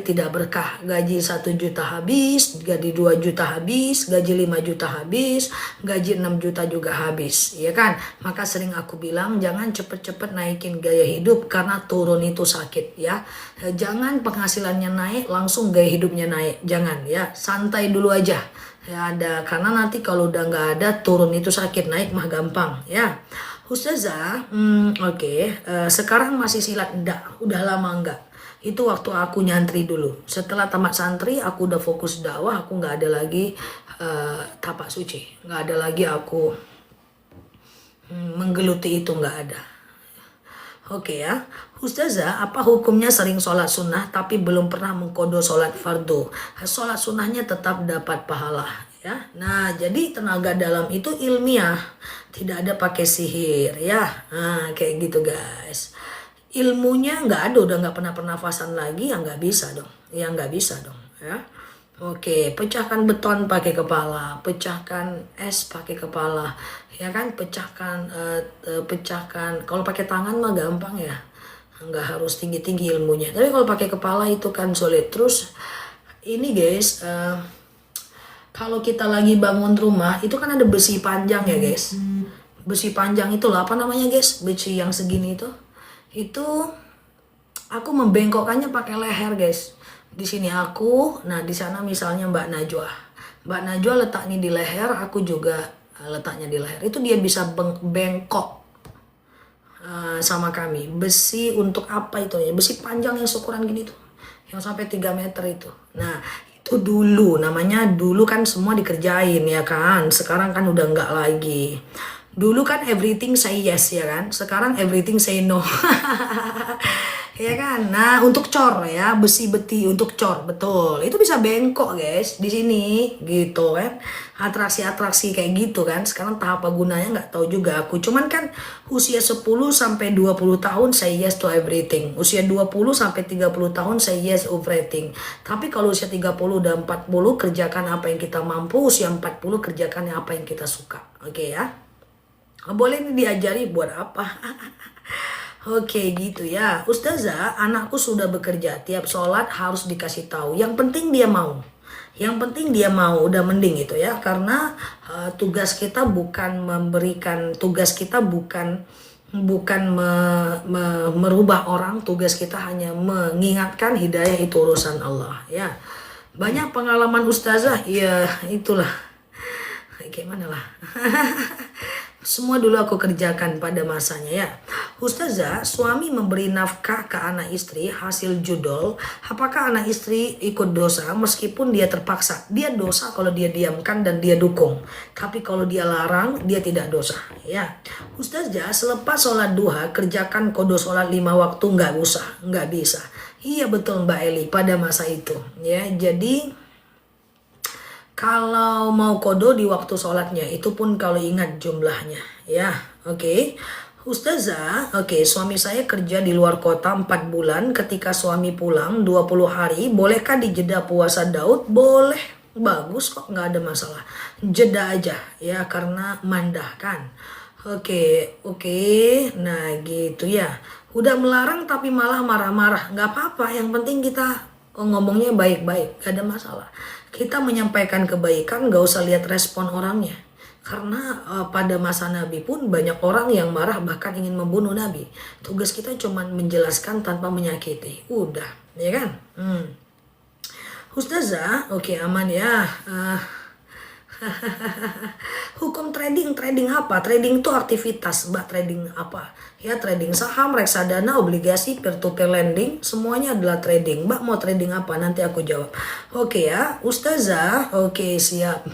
tidak berkah. Gaji 1 juta habis, gaji 2 juta habis, gaji 5 juta habis, gaji 6 juta juga habis, ya kan? Maka sering aku bilang jangan cepet-cepet naikin gaya hidup karena turun itu sakit ya. Jangan penghasilannya naik langsung gaya hidupnya naik, jangan ya, santai dulu aja ya, karena nanti kalau udah nggak ada turun itu sakit, naik mah gampang ya. Ustazah, oke, sekarang masih silat enggak? Udah lama enggak? Itu waktu aku nyantri dulu. Setelah tamat santri, aku udah fokus dakwah, aku nggak ada lagi tapak suci, nggak ada lagi aku menggeluti itu, nggak ada. Oke ya, Ustazah, apa hukumnya sering sholat sunnah tapi belum pernah mengkodo sholat fardu? Sholat sunnahnya tetap dapat pahala ya. Nah, jadi tenaga dalam itu ilmiah, tidak ada pakai sihir ya. Nah, kayak gitu guys. Ilmunya nggak ada, udah nggak pernah pernafasan lagi, ya nggak bisa dong. Ya nggak bisa dong ya. Oke, pecahkan beton pakai kepala, pecahkan es pakai kepala, ya kan? Pecahkan. Kalau pakai tangan mah gampang ya, nggak harus tinggi-tinggi ilmunya. Tapi kalau pakai kepala itu kan sulit. Terus ini guys, kalau kita lagi bangun rumah itu kan ada besi panjang ya guys. Besi panjang itu lah apa namanya guys? Besi yang segini itu aku membengkokkannya pakai leher guys. Di sini aku, nah di sana misalnya Mbak Najwa. Mbak Najwa letak nih di leher, aku juga letaknya di leher. Itu dia bisa bengkok sama kami. Besi untuk apa itu ya? Besi panjang yang seukuran gini tuh. Yang sampai 3 meter itu. Nah, itu dulu namanya, dulu kan semua dikerjain ya kan. Sekarang kan udah enggak lagi. Dulu kan everything say yes ya kan. Sekarang everything say no. Ya kan? Nah, untuk cor ya, besi beti untuk cor, betul. Itu bisa bengkok, guys, di sini gitu kan. Atraksi-atraksi kayak gitu kan. Sekarang tahap apa gunanya nggak tahu juga aku. Cuman kan usia 10 sampai 20 tahun say yes to everything. Usia 20 sampai 30 tahun say yes everything. Tapi kalau usia 30 dan 40 kerjakan apa yang kita mampu, usia 40 kerjakan apa yang kita suka. Oke ya? Boleh ini diajari buat apa? Oke gitu ya. Ustazah, anakku sudah bekerja. Tiap sholat harus dikasih tahu. Yang penting dia mau. Yang penting dia mau. Udah mending itu ya. Karena tugas kita bukan memberikan. Tugas kita bukan merubah orang. Tugas kita hanya mengingatkan hidayah itu urusan Allah ya. Banyak pengalaman ustazah. Ya itulah. Gimana lah. Semua dulu aku kerjakan pada masanya ya. Ustazah, suami memberi nafkah ke anak istri hasil judol. Apakah anak istri ikut dosa meskipun dia terpaksa? Dia dosa kalau dia diamkan dan dia dukung. Tapi kalau dia larang, dia tidak dosa. Ya, Ustazah, selepas sholat duha, kerjakan kodo sholat 5 waktu, nggak usah, nggak bisa. Iya betul Mbak Eli, pada masa itu. Ya, jadi kalau mau kodo di waktu sholatnya, itu pun kalau ingat jumlahnya. Ya, oke. Ustazah, oke, suami saya kerja di luar kota 4 bulan. Ketika suami pulang 20 hari, bolehkah dijeda puasa Daud? Boleh, bagus kok, nggak ada masalah. Jeda aja, ya, karena mandah kan. Oke, nah gitu ya. Udah melarang tapi malah marah-marah. Nggak apa-apa, yang penting kita ngomongnya baik-baik, gak ada masalah. Kita menyampaikan kebaikan, gak usah lihat respon orangnya. Karena pada masa Nabi pun banyak orang yang marah bahkan ingin membunuh Nabi. Tugas kita cuma menjelaskan tanpa menyakiti. Udah, ya kan? Ustazah, oke aman ya. Hukum trading apa? Trading itu aktivitas, Mbak. Trading apa? Ya, trading saham, reksadana, obligasi, peer-to-peer lending, semuanya adalah trading. Mbak mau trading apa? Nanti aku jawab. Oke ya, Ustazah. Oke, siap.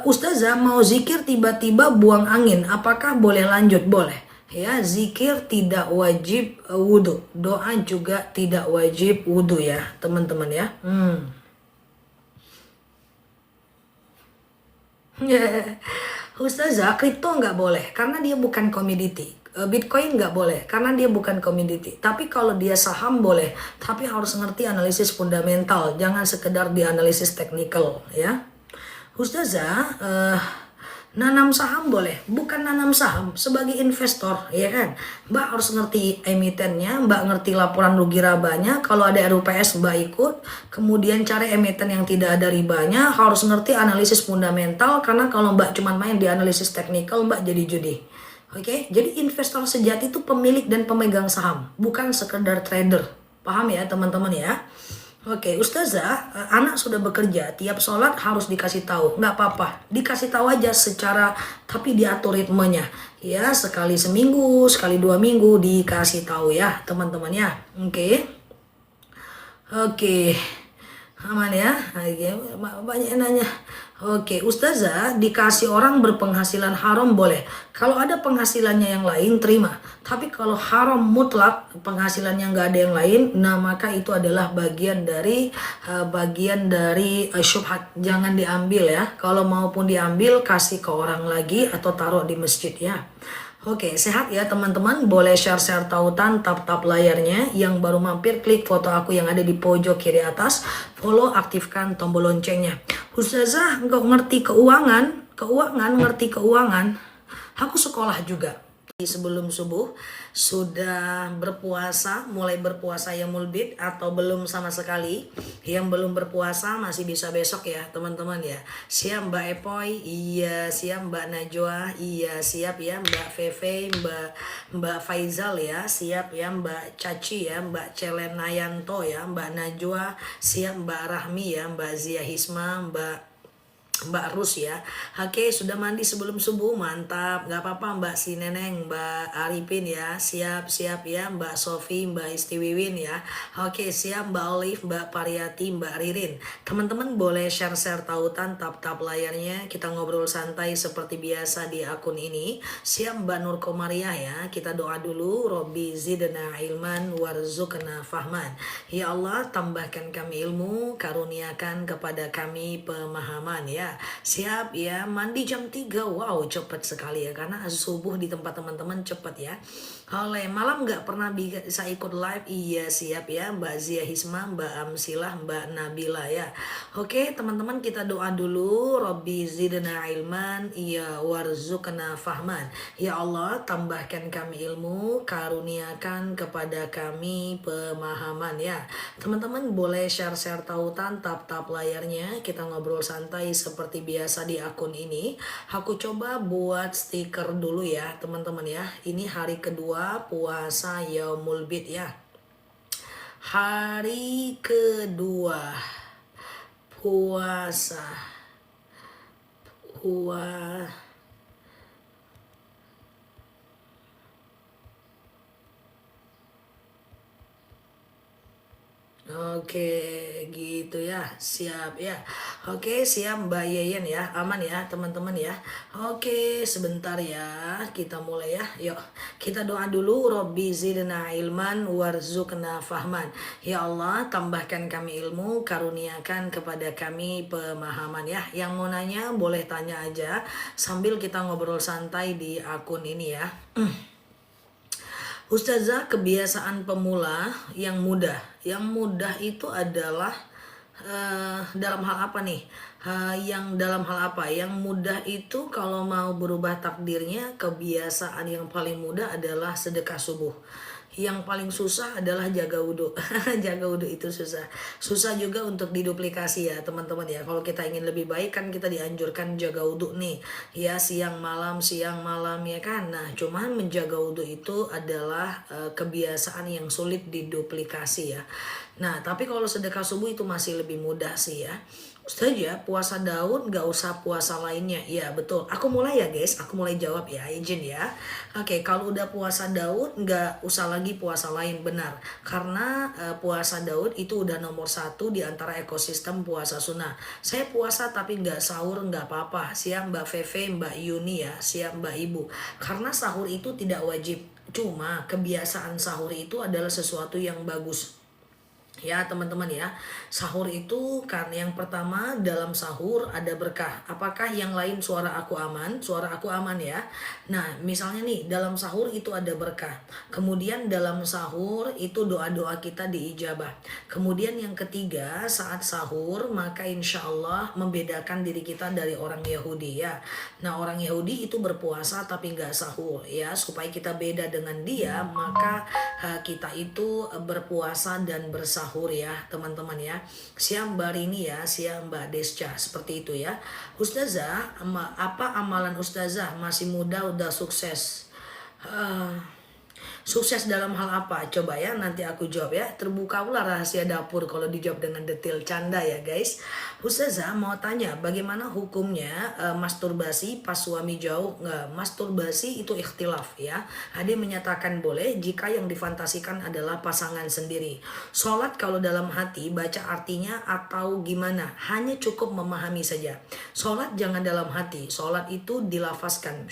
Ustazah mau zikir tiba-tiba buang angin, apakah boleh lanjut? Boleh. Ya, zikir tidak wajib wudhu. Doa juga tidak wajib wudhu ya, teman-teman ya. Ustazah, kripto nggak boleh karena dia bukan komoditi. Bitcoin nggak boleh karena dia bukan komoditi. Tapi kalau dia saham boleh, tapi harus ngerti analisis fundamental, jangan sekedar dianalisis teknikal ya. Ustazah, nanam saham boleh, bukan nanam saham sebagai investor, ya kan? Mbak harus ngerti emitennya, Mbak ngerti laporan rugi rabanya. Kalau ada RUPS Mbak ikut, kemudian cari emiten yang tidak ada ribanya, harus ngerti analisis fundamental. Karena kalau Mbak cuma main di analisis teknikal, Mbak jadi judi. Oke, jadi investor sejati itu pemilik dan pemegang saham, bukan sekedar trader. Paham ya teman-teman ya? Oke, Ustazah, anak sudah bekerja, tiap sholat harus dikasih tahu. Nggak apa-apa, dikasih tahu aja secara, tapi diatur ritmenya. Ya, sekali seminggu, sekali 2 minggu dikasih tahu ya teman-teman ya. Oke. Oke. Aman ya. Oke, banyak yang nanya. Oke, Ustazah, dikasih orang berpenghasilan haram boleh. Kalau ada penghasilannya yang lain, terima. Tapi kalau haram mutlak, penghasilannya nggak ada yang lain, nah maka itu adalah bagian dari syubhat. Jangan diambil ya. Kalau maupun diambil, kasih ke orang lagi atau taruh di masjid ya. Oke, sehat ya teman-teman. Boleh share-share tautan, tap-tap layarnya. Yang baru mampir, klik foto aku yang ada di pojok kiri atas. Follow, aktifkan tombol loncengnya. Ustazah, nggak ngerti keuangan, ngerti keuangan. Aku sekolah juga. Sebelum subuh sudah berpuasa, mulai berpuasa yaumul bid atau belum sama sekali. Yang belum berpuasa masih bisa besok ya teman-teman ya. Siap Mbak Epoy, iya. Siap Mbak Najwa, iya. Siap ya Mbak Feve, Mbak Faizal ya. Siap ya Mbak Caci ya, Mbak Celenayanto ya, Mbak Najwa. Siap Mbak Rahmi ya, Mbak Zia Hisma, Mbak Rus ya. Oke, sudah mandi sebelum subuh, mantap. Gak apa-apa Mbak Si Neneng, Mbak Arifin ya. Siap ya Mbak Sofi, Mbak Istiwiwin ya. Oke, siap Mbak Olive, Mbak Pariyati, Mbak Ririn. Teman-teman boleh share-share tautan, tap-tap layarnya. Kita ngobrol santai seperti biasa di akun ini. Siap Mbak Nur Komariah ya. Kita doa dulu. Robbi zidna ilman warzuqna fahman. Ya Allah, tambahkan kami ilmu, karuniakan kepada kami pemahaman ya. Siap ya, mandi jam 3. Wow, cepat sekali ya, karena subuh di tempat teman-teman cepat ya. Oleh malam nggak pernah bisa ikut live. Iya, siap ya Mbak Zia Hisma, Mbak Amsilah, Mbak Nabila ya. Oke teman-teman, kita doa dulu. Robbi zidna ilman, iya, warzuqna fahman. Ya Allah, tambahkan kami ilmu, karuniakan kepada kami pemahaman ya. Teman-teman boleh share-share tautan, tap-tap layarnya. Kita ngobrol santai seperti biasa di akun ini. Aku coba buat stiker dulu ya teman-teman ya. Ini hari kedua puasa yaumul bid ya. Hari kedua puasa Oke, gitu ya. Siap ya. Oke, siap Mbak Yeyen ya. Aman ya, teman-teman ya. Oke, sebentar ya. Kita mulai ya. Yuk, kita doa dulu. Robbi zidna ilman warzuqna fahman. Ya Allah, tambahkan kami ilmu, karuniakan kepada kami pemahaman ya. Yang mau nanya boleh tanya aja sambil kita ngobrol santai di akun ini ya. Ustazah, kebiasaan pemula yang mudah. Yang mudah itu adalah dalam hal apa nih? Yang dalam hal apa? Yang mudah itu kalau mau berubah takdirnya, kebiasaan yang paling mudah adalah sedekah subuh. Yang paling susah adalah jaga wudhu. Jaga wudhu itu susah. Susah juga untuk diduplikasi ya teman-teman ya. Kalau kita ingin lebih baik kan kita dianjurkan jaga wudhu nih. Ya siang malam ya kan. Nah cuman menjaga wudhu itu adalah kebiasaan yang sulit diduplikasi ya. Nah tapi kalau sedekah subuh itu masih lebih mudah sih ya. Saja puasa Daud gak usah puasa lainnya. Ya betul. Aku mulai ya guys. Aku mulai jawab ya. Izin ya. Oke, kalau udah puasa Daud gak usah lagi puasa lain. Benar. Karena puasa Daud itu udah nomor 1 di antara ekosistem puasa sunnah. Saya puasa tapi gak sahur gak apa-apa. Siap Mbak Feve, Mbak Yuni ya. Siap Mbak Ibu. Karena sahur itu tidak wajib. Cuma kebiasaan sahur itu adalah sesuatu yang bagus. Ya teman-teman ya, sahur itu kan yang pertama, dalam sahur ada berkah. Apakah yang lain suara aku aman? Suara aku aman ya. Nah misalnya nih, dalam sahur itu ada berkah. Kemudian dalam sahur itu doa-doa kita diijabah. Kemudian yang ketiga, saat sahur maka insya Allah membedakan diri kita dari orang Yahudi ya. Nah orang Yahudi itu berpuasa tapi nggak sahur ya. Supaya kita beda dengan dia, maka kita itu berpuasa dan bersahur ya teman-teman ya. Siang Mbak Rini ya, siang Mbak Desca, seperti itu ya. Ustazah, apa amalan Ustazah masih muda udah sukses? Eh, Sukses dalam hal apa? Coba ya nanti aku jawab ya. Terbuka pula rahasia dapur kalau dijawab dengan detail, canda ya guys. Ustazah mau tanya bagaimana hukumnya masturbasi pas suami jauh? Nggak, masturbasi itu ikhtilaf ya. Ada yang menyatakan boleh jika yang difantasikan adalah pasangan sendiri. Sholat kalau dalam hati baca artinya atau gimana? Hanya cukup memahami saja. Sholat jangan dalam hati. Sholat itu dilafazkan.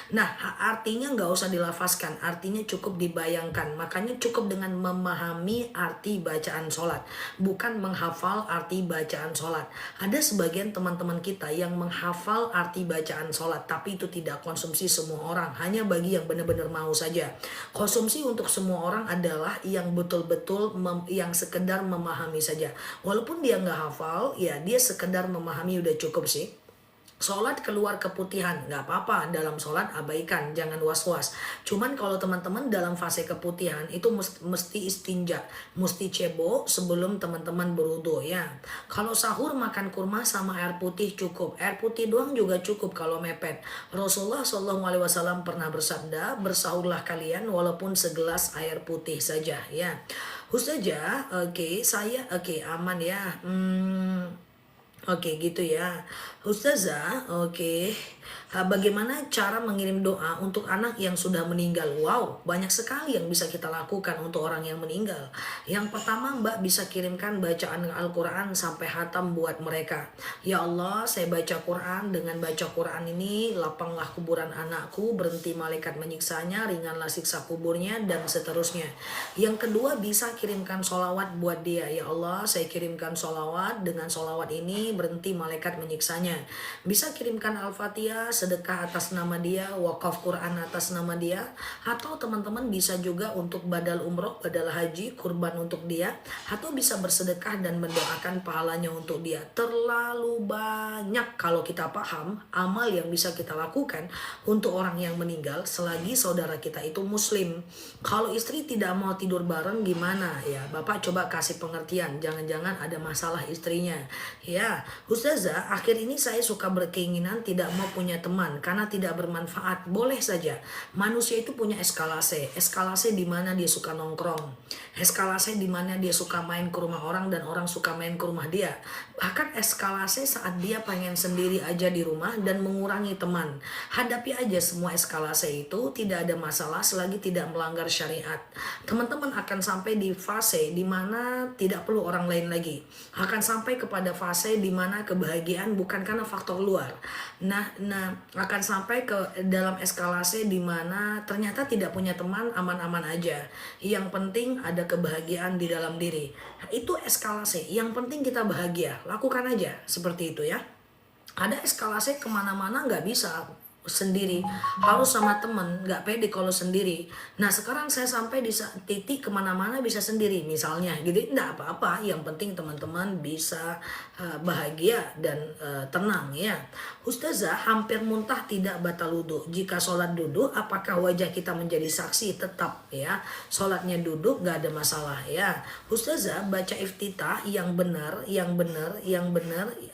Nah, artinya nggak usah dilafazkan, artinya cukup dibayangkan. Makanya cukup dengan memahami arti bacaan sholat, bukan menghafal arti bacaan sholat. Ada sebagian teman-teman kita yang menghafal arti bacaan sholat, tapi itu tidak konsumsi semua orang, hanya bagi yang benar-benar mau saja. Konsumsi untuk semua orang adalah yang betul-betul yang sekedar memahami saja. Walaupun dia nggak hafal, ya dia sekedar memahami udah cukup sih. Sholat keluar keputihan, nggak apa-apa, dalam sholat abaikan, jangan was-was. Cuman kalau teman-teman dalam fase keputihan itu mesti istinja, mesti cebo sebelum teman-teman berwudu ya. Kalau sahur makan kurma sama air putih cukup, air putih doang juga cukup kalau mepet. Rasulullah SAW pernah bersabda, bersahurlah kalian walaupun segelas air putih saja ya. Ustazah, oke, saya oke aman ya. Oke gitu ya. Ustazah, oke. Bagaimana cara mengirim doa untuk anak yang sudah meninggal? Wow, banyak sekali yang bisa kita lakukan untuk orang yang meninggal. Yang pertama, Mbak bisa kirimkan bacaan Al-Quran sampai hatam buat mereka. Ya Allah, saya baca Quran, dengan baca Quran ini lapanglah kuburan anakku, berhenti malaikat menyiksanya, ringanlah siksa kuburnya, dan seterusnya. Yang kedua, bisa kirimkan sholawat buat dia. Ya Allah, saya kirimkan sholawat, dengan sholawat ini berhenti malaikat menyiksanya. Bisa kirimkan Al-Fatihah, sedekah atas nama dia, wakaf Quran atas nama dia, atau teman-teman bisa juga untuk badal umroh, badal haji, kurban untuk dia, atau bisa bersedekah dan mendoakan pahalanya untuk dia. Terlalu banyak kalau kita paham amal yang bisa kita lakukan untuk orang yang meninggal selagi saudara kita itu muslim. Kalau istri tidak mau tidur bareng gimana ya? Bapak coba kasih pengertian, jangan-jangan ada masalah istrinya. Ya, Ustazah, akhir ini saya suka berkeinginan tidak mau punya teman karena tidak bermanfaat. Boleh saja. Manusia itu punya eskalase. Eskalase di mana dia suka nongkrong. Eskalase di mana dia suka main ke rumah orang dan orang suka main ke rumah dia. Bahkan eskalase saat dia pengen sendiri aja di rumah dan mengurangi teman. Hadapi aja semua eskalase itu, tidak ada masalah selagi tidak melanggar syariat. Teman-teman akan sampai di fase di mana tidak perlu orang lain lagi. Akan sampai kepada fase di mana kebahagiaan bukan karena faktor luar. Nah, akan sampai ke dalam eskalase di mana ternyata tidak punya teman, aman-aman aja. Yang penting ada kebahagiaan di dalam diri. Nah, itu eskalase. Yang penting kita bahagia. Lakukan aja seperti itu ya. Ada eskalase kemana-mana nggak bisa sendiri, harus sama temen, nggak pede kalau sendiri. Nah sekarang saya sampai di titik kemana-mana bisa sendiri misalnya, jadi nggak apa-apa, yang penting teman-teman bisa bahagia dan tenang ya. Ustazah, hampir muntah tidak batal wudhu. Jika sholat duduk, apakah wajah kita menjadi saksi? Tetap ya, sholatnya duduk nggak ada masalah ya. Ustazah, baca iftitah yang benar,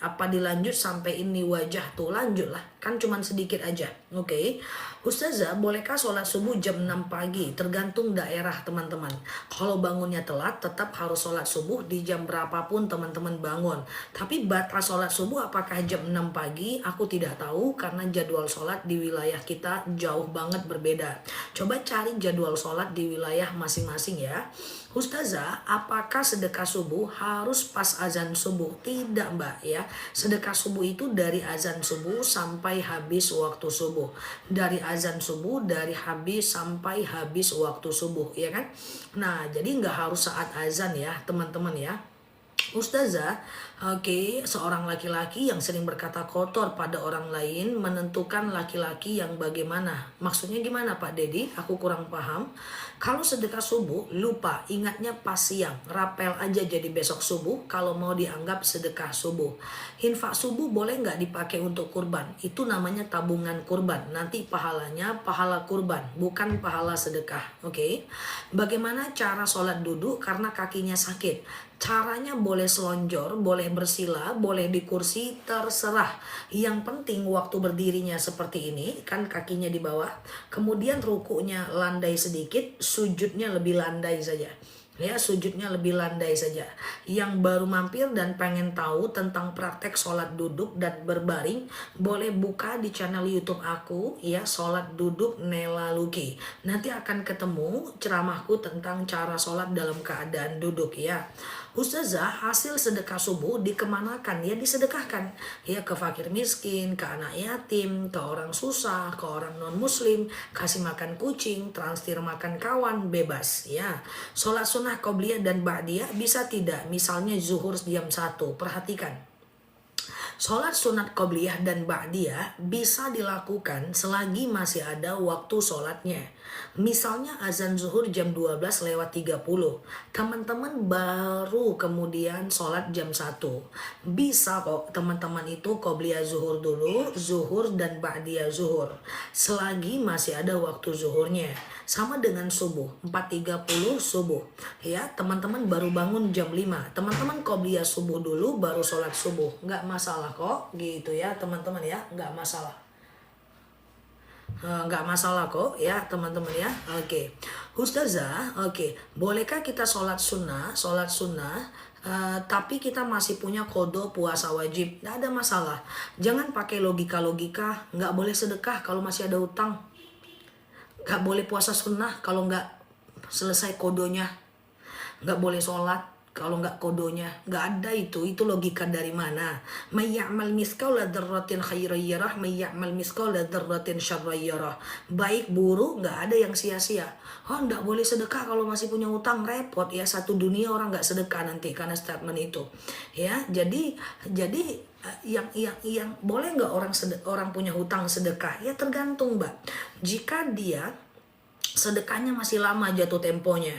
apa dilanjut sampai ini wajah tuh, lanjut lah, kan cuman sedikit aja. Oke. Ustazah, bolehkah sholat subuh jam 6 pagi? Tergantung daerah teman-teman. Kalau bangunnya telat, tetap harus sholat subuh di jam berapapun teman-teman bangun. Tapi batas sholat subuh apakah jam 6 pagi? Aku tidak tahu karena jadwal sholat di wilayah kita jauh banget berbeda. Coba cari jadwal sholat di wilayah masing-masing ya. Ustazah, apakah sedekah subuh harus pas azan subuh? Tidak, Mbak, ya. Sedekah subuh itu dari azan subuh sampai habis waktu subuh. Dari azan subuh, dari habis sampai habis waktu subuh, ya kan? Nah, jadi nggak harus saat azan ya, teman-teman ya. Ustazah, oke, seorang laki-laki yang sering berkata kotor pada orang lain menentukan laki-laki yang bagaimana. Maksudnya gimana Pak Dedi? Aku kurang paham. Kalau sedekah subuh, lupa, ingatnya pas siang. Rapel aja jadi besok subuh kalau mau dianggap sedekah subuh. Infak subuh boleh nggak dipakai untuk kurban? Itu namanya tabungan kurban. Nanti pahalanya pahala kurban, bukan pahala sedekah. Oke. Bagaimana cara sholat duduk karena kakinya sakit? Caranya boleh selonjor, boleh bersila, boleh di kursi, terserah. Yang penting waktu berdirinya seperti ini, kan kakinya di bawah. Kemudian rukunya landai sedikit, sujudnya lebih landai saja. Ya, sujudnya lebih landai saja. Yang baru mampir dan pengen tahu tentang praktek sholat duduk dan berbaring, boleh buka di channel YouTube aku, ya, sholat duduk Nela Luki. Nanti akan ketemu ceramahku tentang cara sholat dalam keadaan duduk, ya. Ustazah, hasil sedekah subuh dikemanakan? Ya disedekahkan. Ya ke fakir miskin, ke anak yatim, ke orang susah, ke orang non muslim, kasih makan kucing, transfer makan kawan, bebas. Ya, sholat sunnah qobliyah dan ba'diyah bisa tidak? Misalnya zuhur jam 1. Perhatikan. Sholat sunat qobliyah dan ba'diyah bisa dilakukan selagi masih ada waktu sholatnya. Misalnya azan zuhur jam 12:30. Teman-teman baru kemudian sholat jam 1. Bisa kok teman-teman itu qobliyah zuhur dulu, zuhur dan ba'diyah zuhur. Selagi masih ada waktu zuhurnya. Sama dengan subuh, 4:30 subuh. Ya, teman-teman baru bangun jam 5. Teman-teman qobliyah subuh dulu baru sholat subuh. Nggak masalah kok, gitu ya teman-teman ya, nggak masalah. Nggak masalah kok ya teman-teman ya. Oke. Ustazah, oke. Bolehkah kita sholat sunnah tapi kita masih punya kodo puasa wajib? Nggak ada masalah. Jangan pakai logika-logika, nggak boleh sedekah kalau masih ada utang. Nggak boleh puasa sunnah kalau nggak selesai kodonya. Nggak boleh sholat kalau nggak kodonya. Nggak ada itu logika dari mana? May ya'mal mithqala dzarratin khairan yarah, may ya'mal mithqala dzarratin syarran yarah. Baik buruk nggak ada yang sia-sia. Oh, nggak boleh sedekah kalau masih punya utang, repot ya, satu dunia orang nggak sedekah nanti karena statement itu. Ya, jadi yang boleh nggak orang punya hutang sedekah? Ya tergantung, Mbak. Jika dia sedekahnya masih lama jatuh temponya,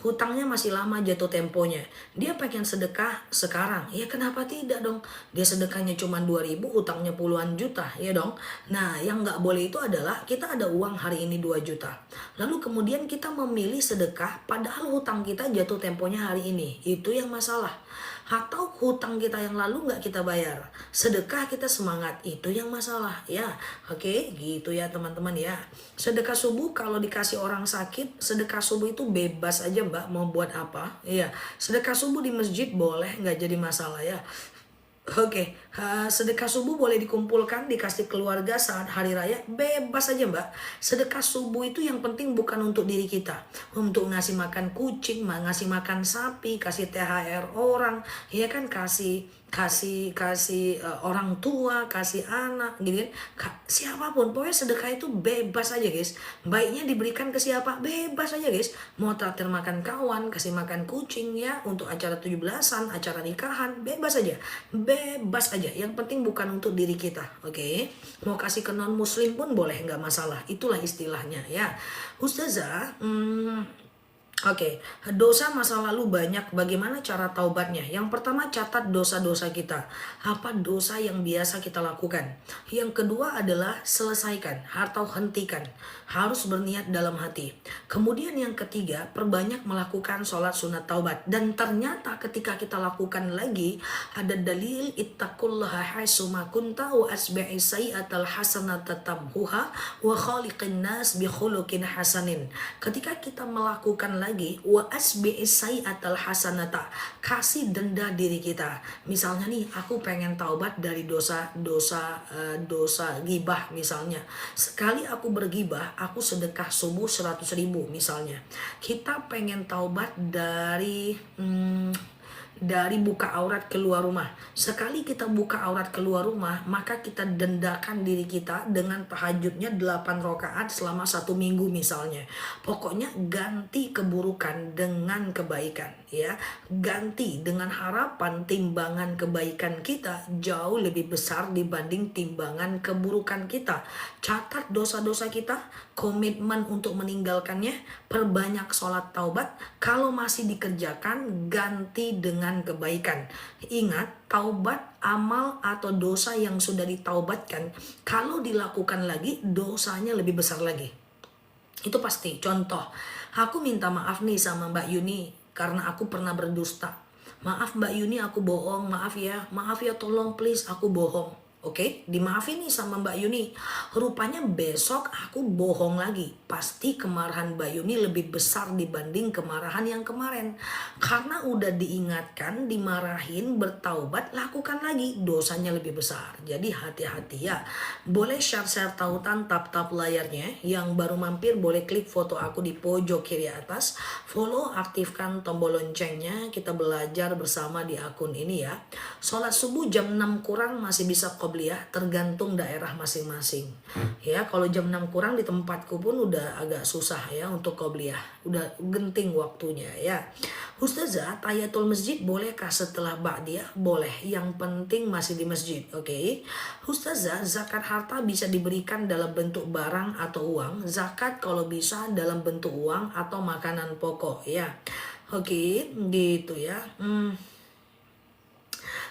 hutangnya masih lama jatuh temponya, dia pengen sedekah sekarang, ya kenapa tidak dong? Dia sedekahnya cuma 2.000, utangnya puluhan juta, ya dong. Nah, yang nggak boleh itu adalah kita ada uang hari ini 2 juta, lalu kemudian kita memilih sedekah padahal hutang kita jatuh temponya hari ini. Itu yang masalah. Atau hutang kita yang lalu nggak kita bayar, sedekah kita semangat, itu yang masalah ya. Oke, gitu ya teman-teman ya. Sedekah subuh kalau dikasih orang sakit, sedekah subuh itu bebas aja Mbak mau buat apa. Iya, sedekah subuh di masjid boleh, nggak jadi masalah ya. Oke, sedekah subuh boleh dikumpulkan, dikasih keluarga saat hari raya, bebas aja Mbak. Sedekah subuh itu yang penting bukan untuk diri kita, untuk ngasih makan kucing, ngasih makan sapi, kasih THR orang, ya kan, kasih orang tua, kasih anak, gitu kan. Siapapun, pokoknya sedekah itu bebas aja guys. Baiknya diberikan ke siapa, bebas aja guys. Mau traktir makan kawan, kasih makan kucing ya, untuk acara 17-an, acara nikahan, bebas aja. Bebas aja, yang penting bukan untuk diri kita, oke? Mau kasih ke non muslim pun boleh, nggak masalah. Itulah istilahnya ya. Ustazah, oke, dosa masa lalu banyak, bagaimana cara taubatnya? Yang pertama, catat dosa-dosa kita. Apa dosa yang biasa kita lakukan? Yang kedua adalah selesaikan atau hentikan. Harus berniat dalam hati. Kemudian yang ketiga, perbanyak melakukan sholat sunat taubat. Dan ternyata ketika kita lakukan lagi, ada dalil ittaqullaha haitsuma kunta wa asbi'i sayyi'atal hasanata tamhuha wa khaliqin nas bi khuluqin hasanin. Ketika kita melakukan lagi lagi, wa asbi'is sayyi'atal hasanata, kasih denda diri kita. Misalnya nih, aku pengen taubat dari dosa gibah misalnya. Sekali aku bergibah, aku sedekah subuh 100.000 misalnya. Kita pengen taubat dari buka aurat keluar rumah. Sekali kita buka aurat keluar rumah, maka kita dendakan diri kita dengan tahajudnya 8 rakaat selama 1 minggu misalnya. Pokoknya ganti keburukan dengan kebaikan, ya. Ganti dengan harapan timbangan kebaikan kita jauh lebih besar dibanding timbangan keburukan kita. Catat dosa-dosa kita, komitmen untuk meninggalkannya, perbanyak sholat taubat. Kalau masih dikerjakan, ganti dengan kebaikan. Ingat, taubat amal atau dosa yang sudah ditaubatkan, kalau dilakukan lagi, dosanya lebih besar lagi. Itu pasti. Contoh, aku minta maaf nih sama Mbak Yuni karena aku pernah berdusta. Maaf Mbak Yuni, aku bohong. Maaf ya tolong please, aku bohong. Oke, dimaafin nih sama Mbak Yuni. Rupanya besok aku bohong lagi. Pasti kemarahan Mbak Yuni lebih besar dibanding kemarahan yang kemarin. Karena udah diingatkan, dimarahin, bertaubat, lakukan lagi. Dosanya lebih besar. Jadi hati-hati ya. Boleh share-share tautan, tap-tap layarnya. Yang baru mampir boleh klik foto aku di pojok kiri atas. Follow, aktifkan tombol loncengnya. Kita belajar bersama di akun ini ya. Sholat subuh jam 6 kurang masih bisa qobliyah, tergantung daerah masing-masing. Ya, kalau jam 6 kurang di tempatku pun udah agak susah ya untuk qobliyah. Udah genting waktunya ya. Ustazah, tahiyatul masjid bolehkah setelah ba'diyah? Boleh, yang penting masih di masjid, oke? Ustazah, zakat harta bisa diberikan dalam bentuk barang atau uang. Zakat kalau bisa dalam bentuk uang atau makanan pokok ya. Oke, gitu ya.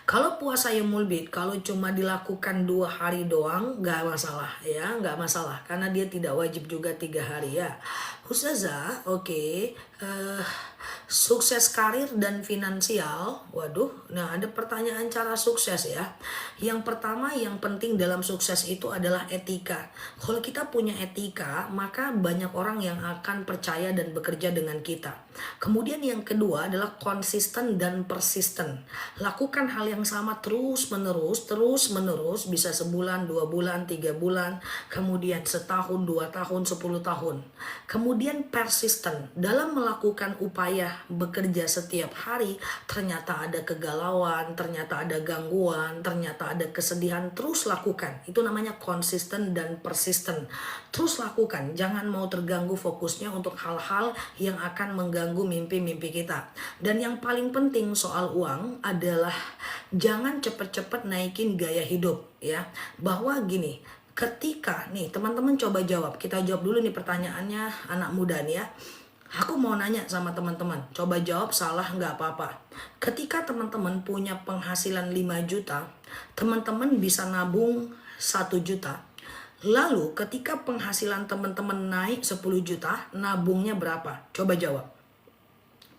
Kalau puasa Yaumul Bid, kalau cuma dilakukan 2 hari doang, nggak masalah ya, nggak masalah. Karena dia tidak wajib juga 3 hari ya. Ustazah, oke. Sukses karir dan finansial. Waduh, nah ada pertanyaan cara sukses ya. Yang pertama, yang penting dalam sukses itu adalah etika. Kalau kita punya etika, maka banyak orang yang akan percaya dan bekerja dengan kita. Kemudian yang kedua adalah konsisten dan persisten. Lakukan hal yang sama terus menerus, bisa sebulan, 2 bulan, 3 bulan, kemudian setahun, 2 tahun, 10 tahun. Kemudian persisten dalam melakukan upaya bekerja setiap hari, ternyata ada kegalauan, ternyata ada gangguan, ternyata ada kesedihan, terus lakukan. Itu namanya konsisten dan persisten. Terus lakukan, jangan mau terganggu fokusnya untuk hal-hal yang akan mengganggu mimpi-mimpi kita. Dan yang paling penting soal uang adalah jangan cepet-cepet naikin gaya hidup ya. Bahwa gini, ketika nih teman-teman coba jawab, kita jawab dulu nih pertanyaannya anak muda nih ya. Aku mau nanya sama teman-teman, coba jawab, salah nggak apa-apa. Ketika teman-teman punya penghasilan 5 juta, teman-teman bisa nabung 1 juta. Lalu ketika penghasilan teman-teman naik 10 juta, nabungnya berapa? Coba jawab.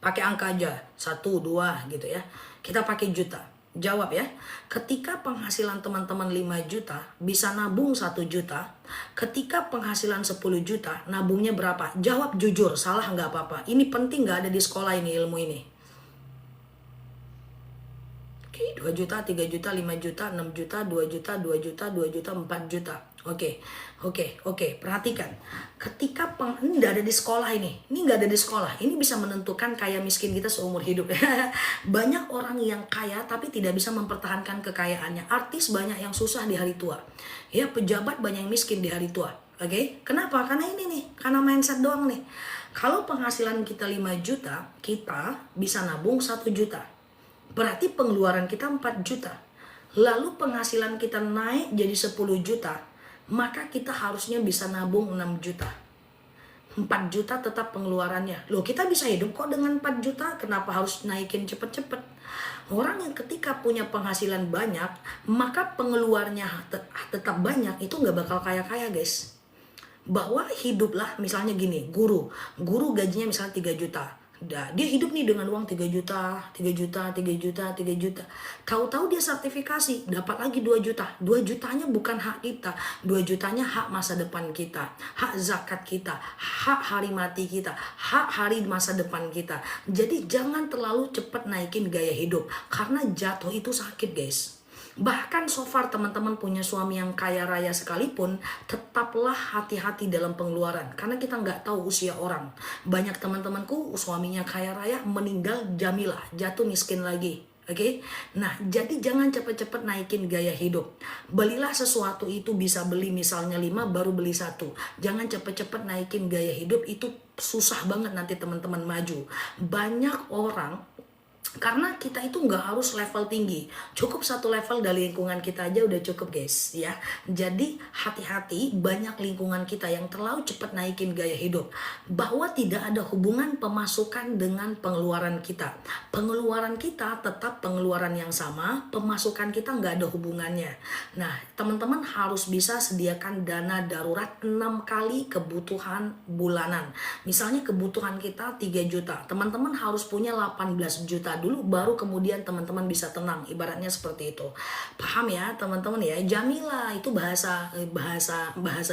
Pakai angka aja, 1, 2 gitu ya. Kita pakai juta. Jawab ya. Ketika penghasilan teman-teman 5 juta, bisa nabung 1 juta. Ketika penghasilan 10 juta, nabungnya berapa? Jawab jujur, salah nggak apa-apa. Ini penting, nggak ada di sekolah ini ilmu ini. Oke, 2 juta, 3 juta, 5 juta, 6 juta, 2 juta, 2 juta, 2 juta, 4 juta. Oke. Perhatikan. Ketika ini nggak ada di sekolah ini nggak ada di sekolah. Ini bisa menentukan kaya miskin kita seumur hidup. Banyak orang yang kaya tapi tidak bisa mempertahankan kekayaannya. Artis banyak yang susah di hari tua. Ya, pejabat banyak yang miskin di hari tua. Oke. Kenapa? Karena ini nih, karena mindset doang nih. Kalau penghasilan kita 5 juta, kita bisa nabung 1 juta. Berarti pengeluaran kita 4 juta. Lalu penghasilan kita naik jadi 10 juta. Maka kita harusnya bisa nabung 6 juta. 4 juta tetap pengeluarannya. Loh, kita bisa hidup kok dengan 4 juta. Kenapa harus naikin cepet-cepet? Orang yang ketika punya penghasilan banyak, maka pengeluarnya tetap banyak, itu nggak bakal kaya-kaya guys. Bahwa hiduplah misalnya gini, guru gajinya misalnya 3 juta. Dia hidup nih dengan uang 3 juta, 3 juta, 3 juta, 3 juta. Tahu-tahu dia sertifikasi, dapat lagi 2 juta. 2 jutanya bukan hak kita. 2 jutanya hak masa depan kita, hak zakat kita, hak hari mati kita, hak hari masa depan kita. Jadi jangan terlalu cepat naikin gaya hidup, karena jatuh itu sakit, guys. Bahkan so far teman-teman punya suami yang kaya raya sekalipun, tetaplah hati-hati dalam pengeluaran. Karena kita nggak tahu usia orang. Banyak teman-temanku suaminya kaya raya, meninggal jamilah, jatuh miskin lagi. Oke, nah jadi jangan cepet-cepet naikin gaya hidup. Belilah sesuatu itu bisa beli misalnya 5 baru beli 1. Jangan cepet-cepet naikin gaya hidup, itu susah banget nanti teman-teman maju. Banyak orang, karena kita itu nggak harus level tinggi, cukup satu level dari lingkungan kita aja udah cukup, guys, ya. Jadi hati-hati, banyak lingkungan kita yang terlalu cepat naikin gaya hidup, bahwa tidak ada hubungan pemasukan dengan pengeluaran kita. Pengeluaran kita tetap pengeluaran yang sama, pemasukan kita nggak ada hubungannya. Nah, teman-teman harus bisa sediakan dana darurat 6 kali kebutuhan bulanan. Misalnya kebutuhan kita 3 juta, teman-teman harus punya 18 juta dulu, baru kemudian teman-teman bisa tenang, ibaratnya seperti itu. Paham ya teman-teman ya? Jamilah itu bahasa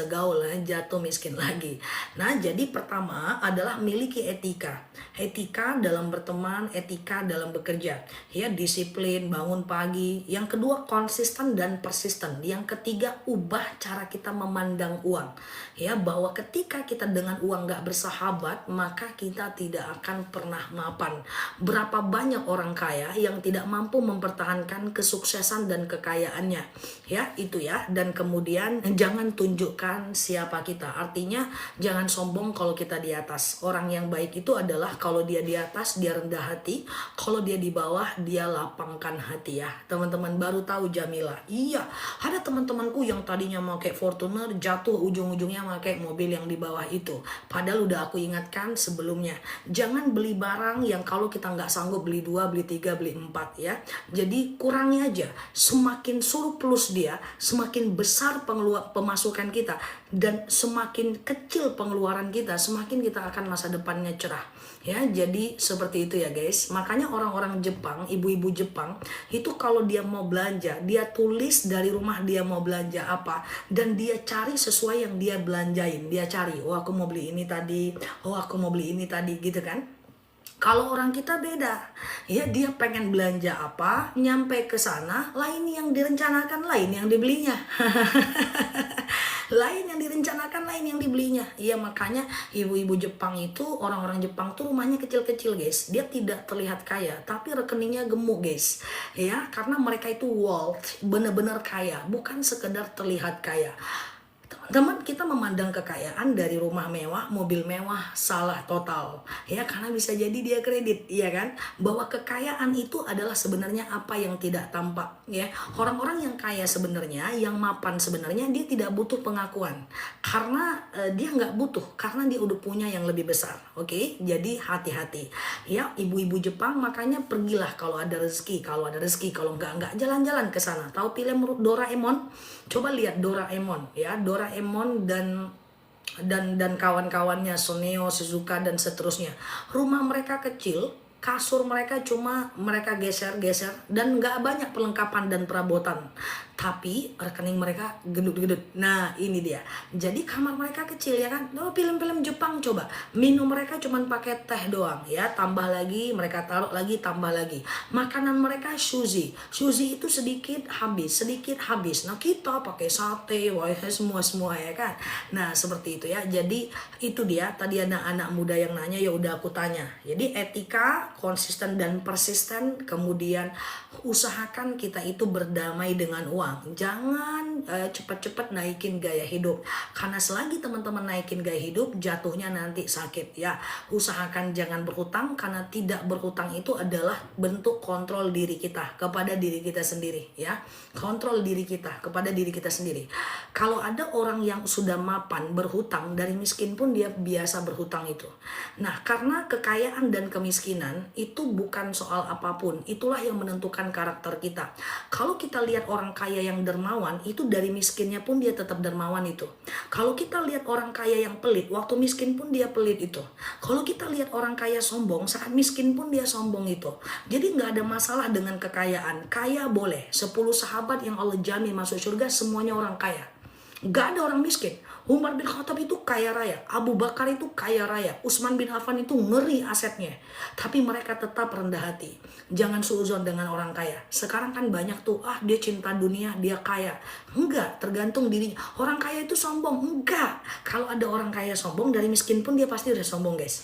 gaul ya, jatuh miskin lagi. Nah, jadi pertama adalah miliki etika dalam berteman, etika dalam bekerja, ya, disiplin, bangun pagi. Yang kedua, konsisten dan persisten. Yang ketiga, ubah cara kita memandang uang, ya, bahwa ketika kita dengan uang gak bersahabat, maka kita tidak akan pernah mapan. Berapa banyak orang kaya yang tidak mampu mempertahankan kesuksesan dan kekayaannya, ya, itu ya. Dan kemudian jangan tunjukkan siapa kita, artinya jangan sombong kalau kita di atas. Orang yang baik itu adalah kalau dia di atas dia rendah hati, kalau dia di bawah dia lapangkan hati, ya teman-teman. Baru tahu Jamila, iya, ada teman-temanku yang tadinya mau kayak Fortuner, jatuh ujung-ujungnya pakai mobil yang di bawah itu. Padahal udah aku ingatkan sebelumnya, jangan beli barang yang kalau kita nggak sanggup beli 2, beli 3, beli 4, ya. Jadi kurangi aja. Semakin surplus dia, semakin besar pemasukan kita, dan semakin kecil pengeluaran kita, semakin kita akan masa depannya cerah, ya. Jadi seperti itu ya, guys. Makanya orang-orang Jepang, ibu-ibu Jepang itu kalau dia mau belanja, dia tulis dari rumah dia mau belanja apa, dan dia cari sesuai yang dia belanjain. Dia cari, oh aku mau beli ini tadi, oh aku mau beli ini tadi, gitu kan. Kalau orang kita beda, ya, dia pengen belanja apa, nyampe ke sana, lain yang direncanakan, lain yang dibelinya. Lain yang direncanakan, lain yang dibelinya. Iya, makanya ibu-ibu Jepang itu, orang-orang Jepang tuh rumahnya kecil-kecil, guys. Dia tidak terlihat kaya, tapi rekeningnya gemuk, guys. Ya, karena mereka itu wealth, benar-benar kaya, bukan sekedar terlihat kaya. Teman, kita memandang kekayaan dari rumah mewah, mobil mewah, salah total, ya, karena bisa jadi dia kredit, iya kan? Bahwa kekayaan itu adalah sebenarnya apa yang tidak tampak, ya. Orang-orang yang kaya sebenarnya, yang mapan sebenarnya, dia tidak butuh pengakuan, karena dia nggak butuh, karena dia udah punya yang lebih besar. Oke, jadi hati-hati, ya, ibu-ibu Jepang. Makanya pergilah kalau ada rezeki, kalau nggak jalan-jalan ke sana. Tahu film Doraemon? Coba lihat Doraemon, ya, Doraemon dan kawan-kawannya, Soneo, Shizuka dan seterusnya. Rumah mereka kecil, kasur mereka cuma mereka geser-geser, dan nggak banyak perlengkapan dan perabotan. Tapi rekening mereka gendut-gendut. Nah, ini dia. Jadi kamar mereka kecil, ya kan? Oh, film-film Jepang coba. Minum mereka cuma pakai teh doang, ya. Tambah lagi, mereka taruh lagi, tambah lagi. Makanan mereka sushi. Sushi itu sedikit habis. Nah, kita pakai sate, wah, semua, ya kan? Nah, seperti itu ya. Jadi itu dia. Tadi ada anak muda yang nanya, ya udah aku tanya. Jadi etika, konsisten dan persisten, kemudian usahakan kita itu berdamai dengan uang. Jangan cepat-cepat naikin gaya hidup, karena selagi teman-teman naikin gaya hidup, jatuhnya nanti sakit, ya. Usahakan jangan berhutang, karena tidak berhutang itu adalah bentuk kontrol diri kita kepada diri kita sendiri, ya. Kontrol diri kita kepada diri kita sendiri. Kalau ada orang yang sudah mapan berhutang, dari miskin pun dia biasa berhutang itu. Nah, karena kekayaan dan kemiskinan kekayaan itu bukan soal apapun. Itulah yang menentukan karakter kita. Kalau kita lihat orang kaya yang dermawan, itu dari miskinnya pun dia tetap dermawan itu. Kalau kita lihat orang kaya yang pelit, waktu miskin pun dia pelit itu. Kalau kita lihat orang kaya sombong, saat miskin pun dia sombong itu. Jadi nggak ada masalah dengan kekayaan. Kaya boleh. 10 sahabat yang Allah jamin masuk surga semuanya orang kaya. Gak ada orang miskin. Umar bin Khattab itu kaya raya, Abu Bakar itu kaya raya, Utsman bin Affan itu ngeri asetnya. Tapi mereka tetap rendah hati. Jangan suudzon dengan orang kaya. Sekarang kan banyak tuh, dia cinta dunia, dia kaya. Enggak, tergantung dirinya. Orang kaya itu sombong? Enggak. Kalau ada orang kaya sombong, dari miskin pun dia pasti udah sombong, guys.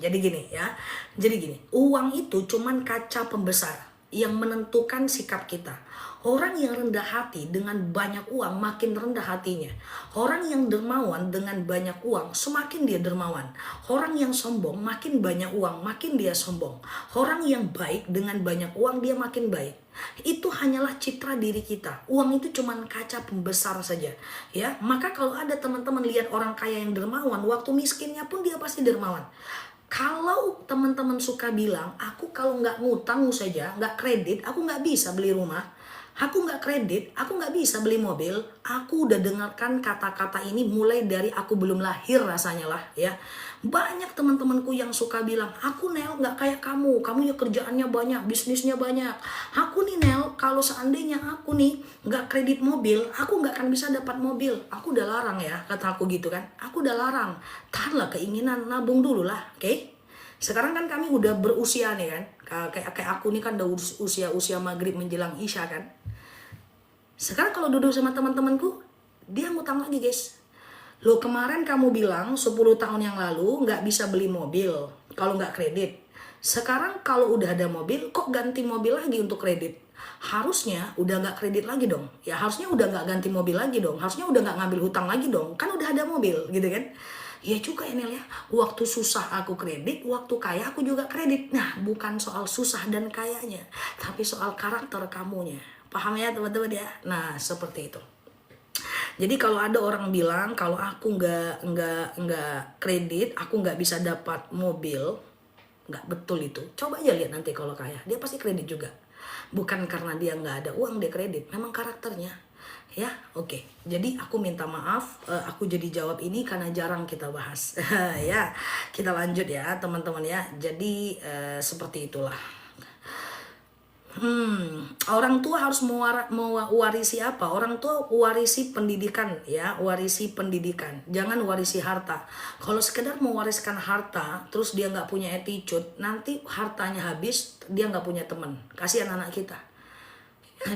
Jadi gini ya. Jadi gini, uang itu cuman kaca pembesar yang menentukan sikap kita. Orang yang rendah hati dengan banyak uang makin rendah hatinya. Orang yang dermawan dengan banyak uang semakin dia dermawan. Orang yang sombong makin banyak uang makin dia sombong. Orang yang baik dengan banyak uang dia makin baik. Itu hanyalah citra diri kita. Uang itu cuma kaca pembesar saja, ya. Maka kalau ada teman-teman lihat orang kaya yang dermawan, waktu miskinnya pun dia pasti dermawan. Kalau teman-teman suka bilang, aku kalau nggak ngutang saja, nggak kredit, aku nggak bisa beli rumah. Aku nggak kredit, aku nggak bisa beli mobil. Aku udah dengarkan kata-kata ini mulai dari aku belum lahir rasanya lah, ya. Banyak teman-temanku yang suka bilang, aku Nel nggak kayak kamu ya kerjaannya banyak, bisnisnya banyak. Aku nih Nel, kalau seandainya aku nih nggak kredit mobil, aku nggak akan bisa dapat mobil. Aku udah larang ya, kata aku gitu kan. Aku udah larang, tahanlah keinginan, nabung dulu lah, oke? Sekarang kan kami udah berusia nih kan, kayak aku nih kan udah usia maghrib menjelang isya kan. Sekarang kalau duduk sama teman-temanku, dia ngutang lagi, guys. Loh, kemarin kamu bilang 10 tahun yang lalu nggak bisa beli mobil kalau nggak kredit. Sekarang kalau udah ada mobil, kok ganti mobil lagi untuk kredit? Harusnya udah nggak kredit lagi dong. Ya harusnya udah nggak ganti mobil lagi dong. Harusnya udah nggak ngambil hutang lagi dong. Kan udah ada mobil gitu kan. Ya juga Enel ya, waktu susah aku kredit, waktu kaya aku juga kredit. Nah, bukan soal susah dan kayanya, tapi soal karakter kamunya. Paham ya teman-teman ya? Nah, seperti itu. Jadi kalau ada orang bilang kalau aku nggak kredit, aku nggak bisa dapat mobil, nggak betul itu. Coba aja lihat nanti kalau kaya, dia pasti kredit juga. Bukan karena dia nggak ada uang dia kredit, memang karakternya. Ya, oke. Jadi aku minta maaf, aku jadi jawab ini karena jarang kita bahas. Ya, kita lanjut ya teman-teman ya. Jadi seperti itulah. Orang tua harus mewarisi apa? Orang tua warisi pendidikan ya, warisi pendidikan. Jangan warisi harta. Kalau sekedar mewariskan harta, terus dia nggak punya attitude, nanti hartanya habis, dia nggak punya teman. Kasihan anak kita.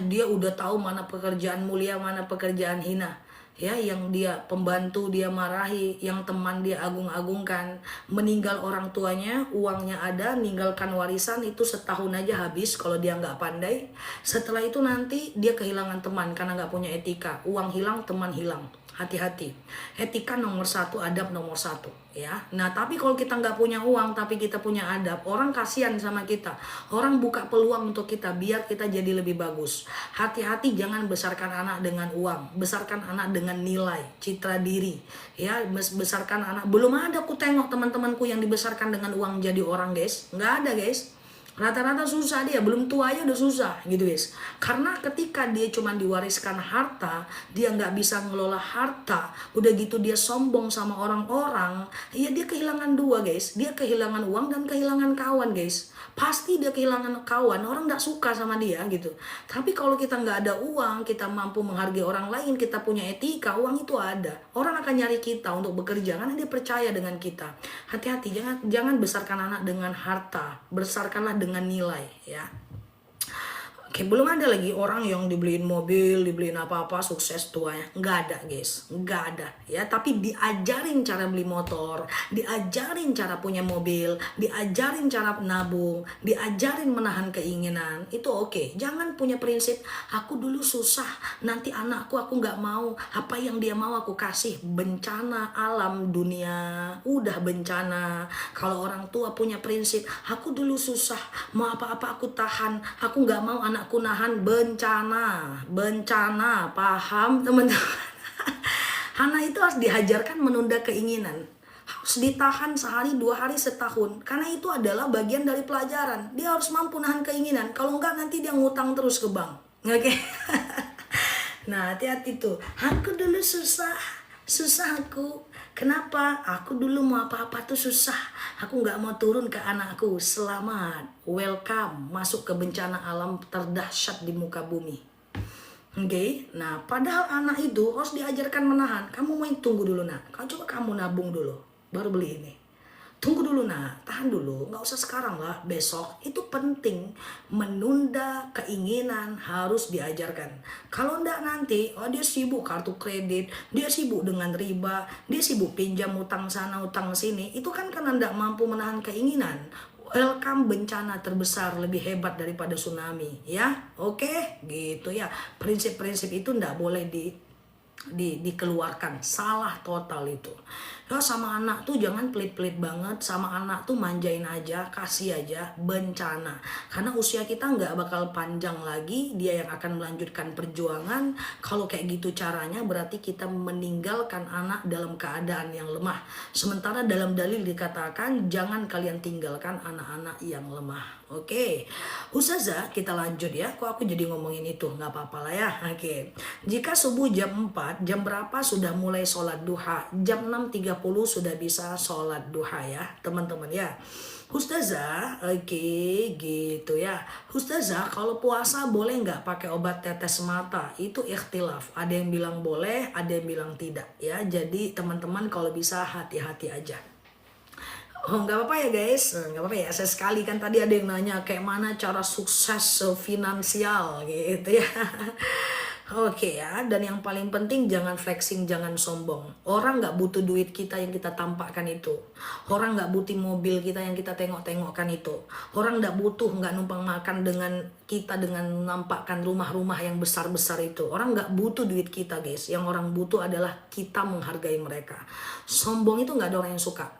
Dia udah tahu mana pekerjaan mulia, mana pekerjaan hina. Ya, yang dia pembantu dia marahi, yang teman dia agung-agungkan. Meninggal orang tuanya, uangnya ada, ninggalkan warisan itu setahun aja habis kalau dia nggak pandai. Setelah itu nanti dia kehilangan teman karena nggak punya etika. Uang hilang, teman hilang. Hati-hati. Etika nomor 1, adab nomor 1 ya. Nah, tapi kalau kita nggak punya uang tapi kita punya adab, orang kasihan sama kita. Orang buka peluang untuk kita biar kita jadi lebih bagus. Hati-hati, jangan besarkan anak dengan uang. Besarkan anak dengan nilai, citra diri. Ya, besarkan anak. Belum ada aku tengok teman-temanku yang dibesarkan dengan uang jadi orang, guys. Nggak ada, guys. Rata-rata susah dia, belum tua aja udah susah gitu guys. Karena ketika dia cuma diwariskan harta, dia nggak bisa ngelola harta, udah gitu dia sombong sama orang-orang, ya dia kehilangan dua guys. Dia kehilangan uang dan kehilangan kawan guys. Pasti dia kehilangan kawan, orang nggak suka sama dia gitu. Tapi kalau kita nggak ada uang, kita mampu menghargai orang lain, kita punya etika, uang itu ada. Orang akan nyari kita untuk bekerja karena dia percaya dengan kita. Hati-hati, jangan besarkan anak dengan harta, besarkanlah dengan nilai ya. Oke, belum ada lagi orang yang dibeliin mobil, dibeliin apa-apa, sukses tuanya. Nggak ada guys, nggak ada ya. Tapi diajarin cara beli motor, diajarin cara punya mobil, diajarin cara nabung, diajarin menahan keinginan. Itu oke. Jangan punya prinsip, aku dulu susah, nanti anakku aku nggak mau, apa yang dia mau aku kasih. Bencana alam dunia, udah bencana. Kalau orang tua punya prinsip, aku dulu susah, mau apa-apa aku tahan, aku nggak mau anak aku nahan, bencana, paham teman-teman? Anak itu harus diajarkan menunda keinginan, harus ditahan sehari, 2 hari, setahun. Karena itu adalah bagian dari pelajaran. Dia harus mampu nahan keinginan. Kalau enggak nanti dia ngutang terus ke bank. Oke. Nah, hati-hati tuh. Aku dulu susah. Susah aku. Kenapa? Aku dulu mau apa-apa tuh susah. Aku nggak mau turun ke anakku. Selamat. Welcome. Masuk ke bencana alam terdahsyat di muka bumi. Oke, nah padahal anak itu harus diajarkan menahan. Kamu mau tunggu dulu nak. Coba kamu nabung dulu, baru beli ini. Tunggu dulu nak, tahan dulu. Nggak usah sekarang lah, besok. Itu penting. Menunda keinginan harus diajarkan. Kalau enggak nanti, oh dia sibuk kartu kredit, dia sibuk dengan riba, dia sibuk pinjam utang sana, utang sini. Itu kan karena enggak mampu menahan keinginan. Welcome bencana terbesar lebih hebat daripada tsunami ya. Oke, gitu ya. Prinsip-prinsip itu ndak boleh dikeluarkan. Salah total itu. Ya, sama anak tuh jangan pelit-pelit banget. Sama anak tuh manjain aja, kasih aja, bencana. Karena usia kita nggak bakal panjang lagi. Dia yang akan melanjutkan perjuangan. Kalau kayak gitu caranya berarti kita meninggalkan anak dalam keadaan yang lemah. Sementara dalam dalil dikatakan jangan kalian tinggalkan anak-anak yang lemah. Oke, Ustazah kita lanjut ya. Kok aku jadi ngomongin itu? Nggak apa-apa lah ya. Oke, jika subuh jam 4, jam berapa sudah mulai sholat duha? Jam 6.30 sudah bisa sholat duha ya teman-teman ya. Ustazah, oke gitu ya. Ustazah kalau puasa boleh nggak pakai obat tetes mata? Itu ikhtilaf. Ada yang bilang boleh, ada yang bilang tidak ya. Jadi teman-teman kalau bisa hati-hati aja. Oh nggak apa-apa ya guys, nggak apa-apa ya. Saya sekali kan tadi ada yang nanya kayak mana cara sukses finansial gitu ya. Oke ya, dan yang paling penting jangan flexing, jangan sombong. Orang nggak butuh duit kita yang kita tampakkan itu. Orang nggak butuh mobil kita yang kita tengok-tengokkan itu. Orang nggak butuh nggak numpang makan dengan kita dengan menampakkan rumah-rumah yang besar-besar itu. Orang nggak butuh duit kita guys. Yang orang butuh adalah kita menghargai mereka. Sombong itu nggak ada orang yang suka.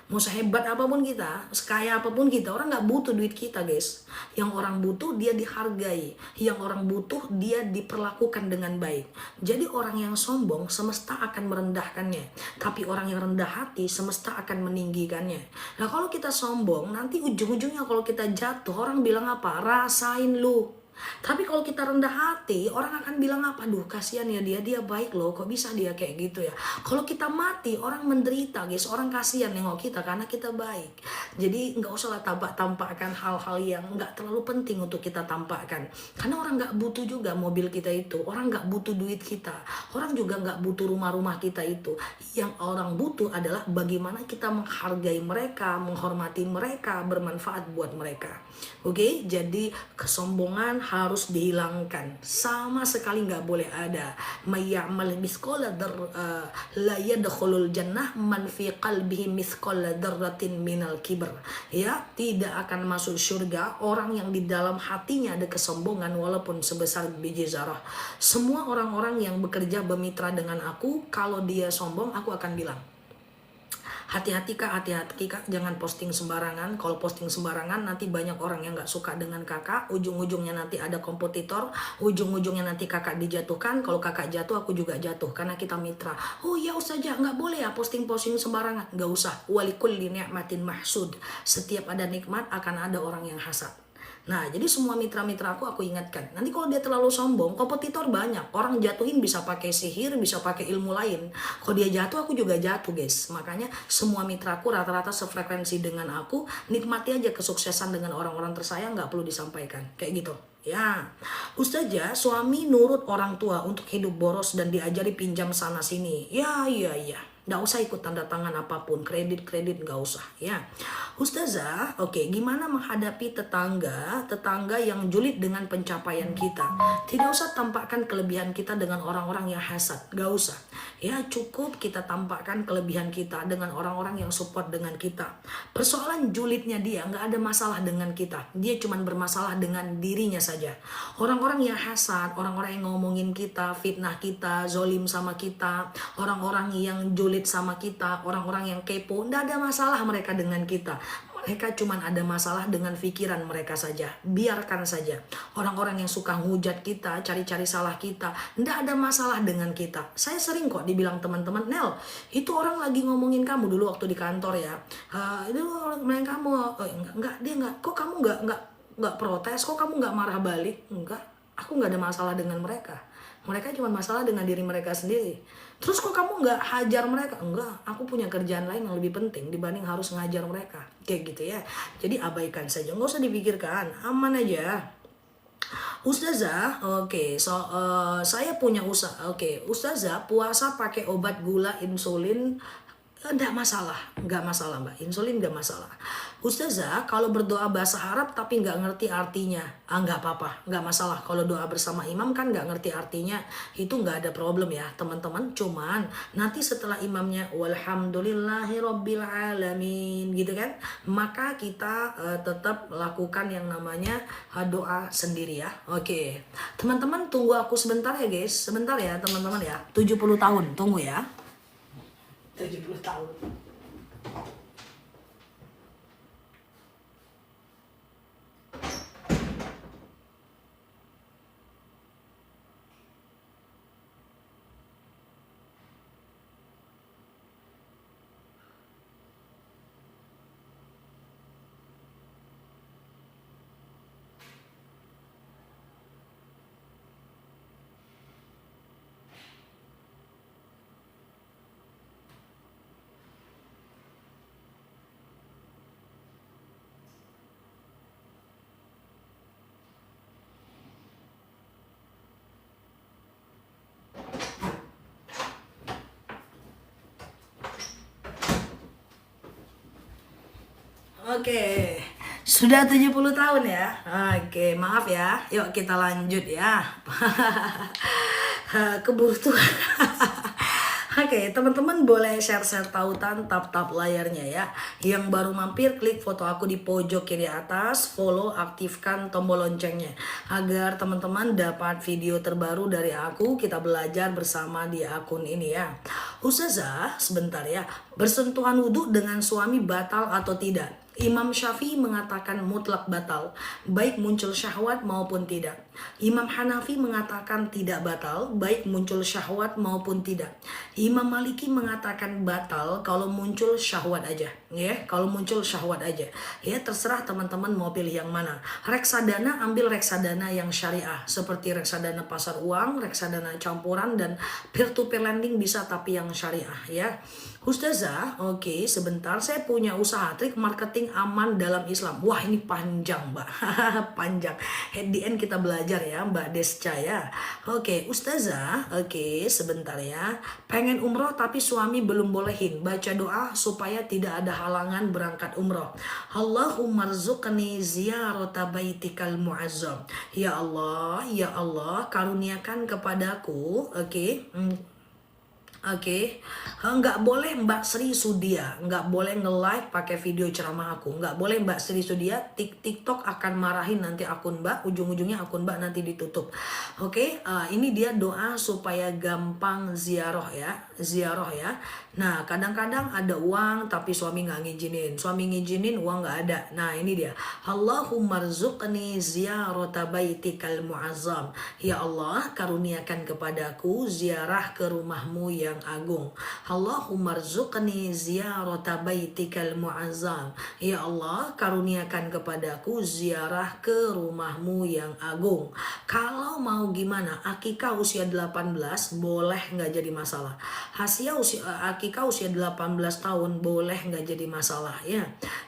Mau sehebat apapun kita, sekaya apapun kita, orang nggak butuh duit kita guys. Yang orang butuh dia dihargai, yang orang butuh dia diperlakukan dengan baik. Jadi orang yang sombong semesta akan merendahkannya, tapi orang yang rendah hati semesta akan meninggikannya. Nah kalau kita sombong nanti ujung-ujungnya kalau kita jatuh orang bilang apa? Rasain lu. Tapi kalau kita rendah hati, orang akan bilang apa? Duh kasihan ya dia baik loh, kok bisa dia kayak gitu ya. Kalau kita mati, orang menderita guys, orang kasihan nengok kita karena kita baik. Jadi nggak usah lah tampakkan hal-hal yang nggak terlalu penting untuk kita tampakkan. Karena orang nggak butuh juga mobil kita itu, orang nggak butuh duit kita, orang juga nggak butuh rumah-rumah kita itu. Yang orang butuh adalah bagaimana kita menghargai mereka, menghormati mereka, bermanfaat buat mereka. Oke, jadi kesombongan harus dihilangkan, sama sekali nggak boleh ada. Mayyamal mithqala la yadkhulul jannah man fi qalbihi mithqala dzarratin minal kibr. Ya, tidak akan masuk surga orang yang di dalam hatinya ada kesombongan walaupun sebesar biji zarah. Semua orang-orang yang bekerja bermitra dengan aku, kalau dia sombong aku akan bilang hati-hati kak, jangan posting sembarangan. Kalau posting sembarangan nanti banyak orang yang gak suka dengan kakak. Ujung-ujungnya nanti ada kompetitor, ujung-ujungnya nanti kakak dijatuhkan. Kalau kakak jatuh aku juga jatuh karena kita mitra. Oh ya Ustazah gak boleh ya posting-posting sembarangan. Gak usah. Walikulli ni'matin mahsud. Setiap ada nikmat akan ada orang yang hasad. Nah, jadi semua mitra-mitra aku ingatkan. Nanti kalau dia terlalu sombong, kompetitor banyak. Orang jatuhin bisa pakai sihir, bisa pakai ilmu lain. Kalau dia jatuh, aku juga jatuh, guys. Makanya semua mitraku rata-rata sefrekuensi dengan aku. Nikmati aja kesuksesan dengan orang-orang tersayang, nggak perlu disampaikan. Kayak gitu. Ya, Ustazah, suami nurut orang tua untuk hidup boros dan diajari pinjam sana sini. Ya. Nggak usah ikut tanda tangan apapun, kredit nggak usah ya. Ustazah, oke, gimana menghadapi tetangga yang julid dengan pencapaian kita? Tidak usah tampakkan kelebihan kita dengan orang-orang yang hasad, nggak usah. Ya cukup kita tampakkan kelebihan kita dengan orang-orang yang support dengan kita. Persoalan julidnya dia nggak ada masalah dengan kita, dia cuma bermasalah dengan dirinya saja. Orang-orang yang hasad, orang-orang yang ngomongin kita, fitnah kita, zolim sama kita, orang-orang yang julid sama kita, orang-orang yang kepo, nggak ada masalah mereka dengan kita. Mereka cuman ada masalah dengan pikiran mereka saja. Biarkan saja. Orang-orang yang suka ngujat kita, cari-cari salah kita, nggak ada masalah dengan kita. Saya sering kok dibilang teman-teman, Nel, itu orang lagi ngomongin kamu dulu waktu di kantor ya. Itu orang ngomongin kamu. Enggak, dia enggak. Kok kamu enggak protes? Kok kamu enggak marah balik? Enggak. Aku nggak ada masalah dengan mereka. Mereka cuma masalah dengan diri mereka sendiri. Terus kok kamu nggak hajar mereka? Enggak, aku punya kerjaan lain yang lebih penting dibanding harus ngajar mereka. Kayak gitu ya. Jadi abaikan saja, nggak usah dipikirkan, aman aja. Ustazah, oke, saya punya usaha. Oke, Ustazah, puasa pakai obat gula insulin enggak masalah, enggak masalah mbak, insulin enggak masalah. Ustazah, kalau berdoa bahasa Arab tapi enggak ngerti artinya, enggak apa-apa, enggak masalah. Kalau doa bersama imam kan enggak ngerti artinya, itu enggak ada problem ya teman-teman. Cuman nanti setelah imamnya walhamdulillahirabbil alamin gitu kan, maka kita tetap lakukan yang namanya doa sendiri ya. Oke, teman-teman tunggu aku sebentar ya guys, sebentar ya teman-teman ya. 70 tahun, tunggu ya. 70 tahun. Oke, sudah 70 tahun ya. Oke, maaf ya. Yuk kita lanjut ya. Keburu Tuhan. Oke, teman-teman boleh share-share tautan, tap-tap layarnya ya. Yang baru mampir, klik foto aku di pojok kiri atas, follow, aktifkan tombol loncengnya. Agar teman-teman dapat video terbaru dari aku, kita belajar bersama di akun ini ya. Ustazah, sebentar ya. Bersentuhan wudhu dengan suami batal atau tidak? Imam Syafi'i mengatakan mutlak batal, baik muncul syahwat maupun tidak. Imam Hanafi mengatakan tidak batal, baik muncul syahwat maupun tidak. Imam Maliki mengatakan batal kalau muncul syahwat aja, ya. Kalau muncul syahwat aja, ya terserah teman-teman mau pilih yang mana. Reksadana, ambil reksadana yang syariah, seperti reksadana pasar uang, reksadana campuran, dan peer-to-peer lending bisa tapi yang syariah, ya. Ustazah, oke, sebentar, saya punya usaha trik marketing aman dalam Islam. Wah, ini panjang mbak. Panjang. At the end kita belajar ya Mbak Desca ya. Oke, Ustazah, oke, sebentar ya. Pengen umroh tapi suami belum bolehin. Baca doa supaya tidak ada halangan berangkat umroh. Allahumma rzuqni ziyarata baitikal muazzam. Ya Allah, karuniakan kepadaku, oke. Oke, nggak boleh Mbak Sri Sudia, nggak boleh nge-live pakai video ceramah aku, nggak boleh Mbak Sri Sudia. TikTok akan marahin nanti akun Mbak, ujung-ujungnya akun Mbak nanti ditutup. Oke, ini dia doa supaya gampang ziarah ya. Nah, kadang-kadang ada uang tapi suami nggak ngizinin, suami ngizinin uang nggak ada. Nah, ini dia. Allahumma rzuqni ziyarata baitikal muazzam. Ya Allah, karuniakan kepadaku ziarah ke rumahmu yang agung. Allahumma rzuqni ziyarata baitikal muazzam. Ya Allah, karuniakan kepadaku ziarah ke rumahmu yang agung. Kalau mau gimana, akikah usia 18 boleh nggak jadi masalah. Akikah usia 18 tahun boleh nggak jadi masalah ya.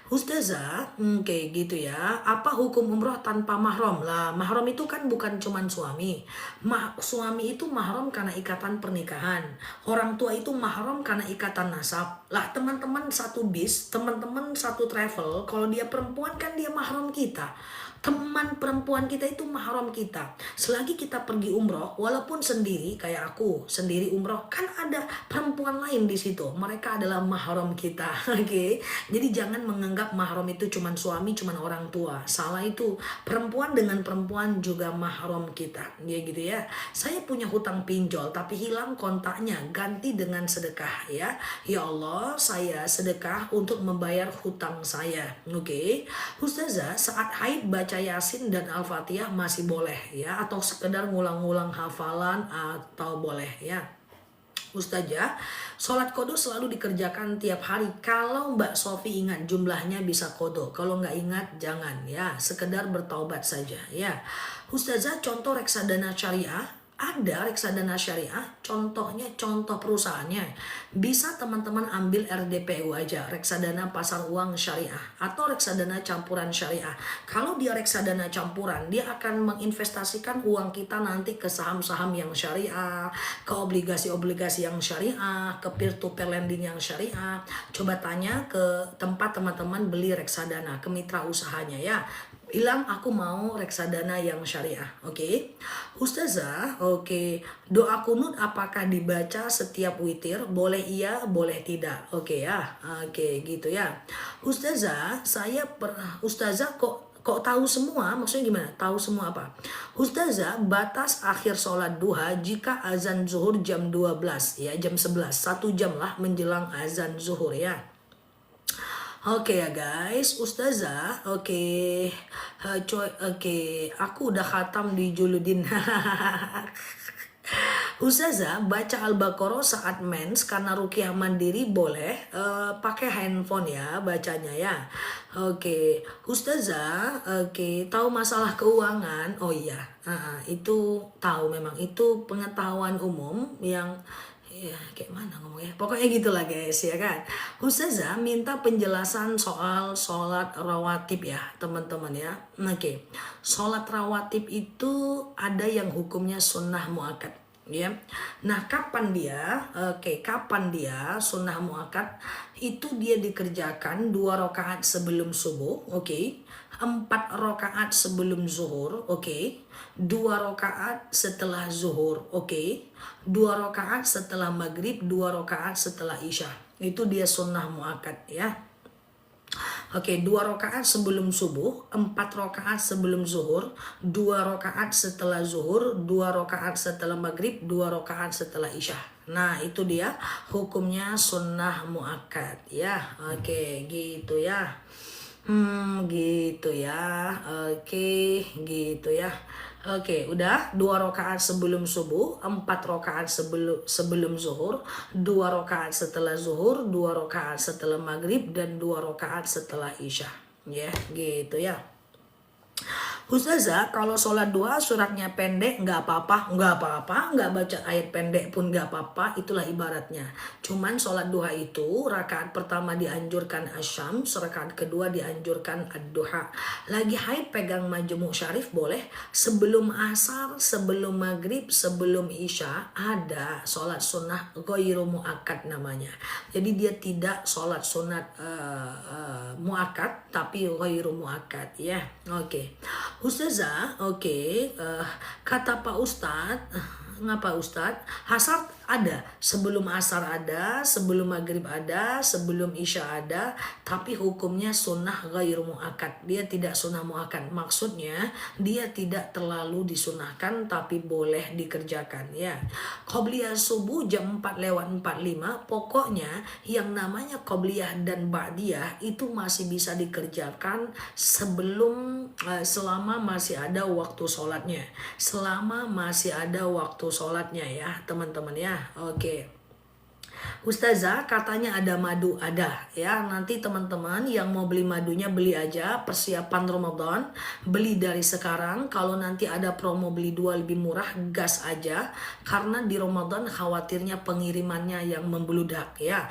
Ustazah, kayak gitu ya. Apa hukum umroh tanpa mahram? Lah, mahram itu kan bukan cuman suami. Suami itu mahram karena ikatan pernikahan. Orang tua itu mahram karena ikatan nasab. Lah, teman-teman satu bis, teman-teman satu travel, kalau dia perempuan kan dia mahram kita. Teman perempuan kita itu mahram kita. Selagi kita pergi umroh, walaupun sendiri, kayak aku sendiri umroh, kan ada perempuan perempuan lain di situ. Mereka adalah mahram kita. Oke. Jadi jangan menganggap mahram itu cuman suami, cuman orang tua. Salah itu. Perempuan dengan perempuan juga mahram kita. Ya gitu ya. Saya punya hutang pinjol tapi hilang kontaknya, ganti dengan sedekah ya. Ya Allah, saya sedekah untuk membayar hutang saya. Oke. Ustazah, saat haid baca Yasin dan Al-Fatihah masih boleh ya, atau sekedar ngulang-ngulang hafalan atau boleh ya. Ustazah, sholat kodo selalu dikerjakan tiap hari. Kalau Mbak Sofi ingat jumlahnya bisa kodo. Kalau nggak ingat jangan ya. Sekedar bertaubat saja ya. Ustazah, contoh reksadana syariah. Ada reksadana syariah, contohnya contoh perusahaannya. Bisa teman-teman ambil RDPU aja, reksadana pasar uang syariah, atau reksadana campuran syariah. Kalau dia reksadana campuran, dia akan menginvestasikan uang kita nanti ke saham-saham yang syariah, ke obligasi-obligasi yang syariah, ke peer-to-peer lending yang syariah. Coba tanya ke tempat teman-teman beli reksadana, ke mitra usahanya ya. Bilang aku mau reksadana yang syariah. Oke. Ustazah, oke. Doa kunut apakah dibaca setiap witir? Boleh iya, boleh tidak. Oke ya. Oke, gitu ya. Ustazah, Ustazah kok tahu semua? Maksudnya gimana? Tahu semua apa? Ustazah, batas akhir sholat duha jika azan zuhur jam 12 ya, jam 11. 1 jam lah menjelang azan zuhur ya. Oke ya guys, Ustazah, oke, aku udah khatam di Juludin. Ustazah, baca Al-Baqarah saat mens karena ruqyah mandiri boleh, pakai handphone ya bacanya ya. Oke, Ustazah, oke, tahu masalah keuangan? Oh iya, itu tahu, memang itu pengetahuan umum yang ya kayak mana ngomongnya, pokoknya gitulah guys ya kan. Ustazah minta penjelasan soal sholat rawatib ya teman-teman ya. Oke, sholat rawatib itu ada yang hukumnya sunnah muakkad ya. Nah kapan dia, kapan dia sunnah muakkad? Itu dia dikerjakan 2 rakaat sebelum subuh, 4 rakaat sebelum zuhur, 2 rakaat setelah zuhur, 2 rakaat setelah maghrib, 2 rakaat setelah isya. Itu dia sunnah muakkad ya. 2 rakaat sebelum subuh, 4 rakaat sebelum zuhur, 2 rakaat setelah zuhur, 2 rakaat setelah maghrib, 2 rakaat setelah isya. Nah itu dia hukumnya sunnah muakkad ya. Gitu ya. Gitu ya. Gitu ya. Udah 2 rakaat sebelum subuh, 4 rakaat sebelum zuhur, 2 rakaat setelah zuhur, 2 rakaat setelah maghrib, dan 2 rakaat setelah isya. Ya, gitu ya. Ustazah, kalau sholat duha suratnya pendek nggak apa-apa, nggak baca ayat pendek pun nggak apa-apa, itulah ibaratnya. Cuman sholat duha itu rakaat pertama dianjurkan asyam, rakaat kedua dianjurkan ad-duha. Lagi haid pegang majmu' syarif boleh, sebelum asar, sebelum maghrib, sebelum isya ada sholat sunnah ghairu muakkad namanya. Jadi dia tidak sholat sunat muakkad tapi ghairu muakkad ya. Ustazah, kata Pak Ustadz, ngapa Ustadz? Asar ada, sebelum asar ada, sebelum maghrib ada, sebelum isya ada, tapi hukumnya sunnah ghairu muakkad. Dia tidak sunnah muakkad. Maksudnya dia tidak terlalu disunahkan tapi boleh dikerjakan ya. Qobliyah subuh jam 4:45, pokoknya yang namanya qobliyah dan ba'diyah itu masih bisa dikerjakan selama masih ada waktu sholatnya. Selama masih ada waktu sholatnya ya teman-teman ya. Ustazah, katanya ada madu, ada ya. Nanti teman-teman yang mau beli madunya beli aja, persiapan Ramadan, beli dari sekarang. Kalau nanti ada promo beli 2 lebih murah, gas aja, karena di Ramadan khawatirnya pengirimannya yang membludak ya.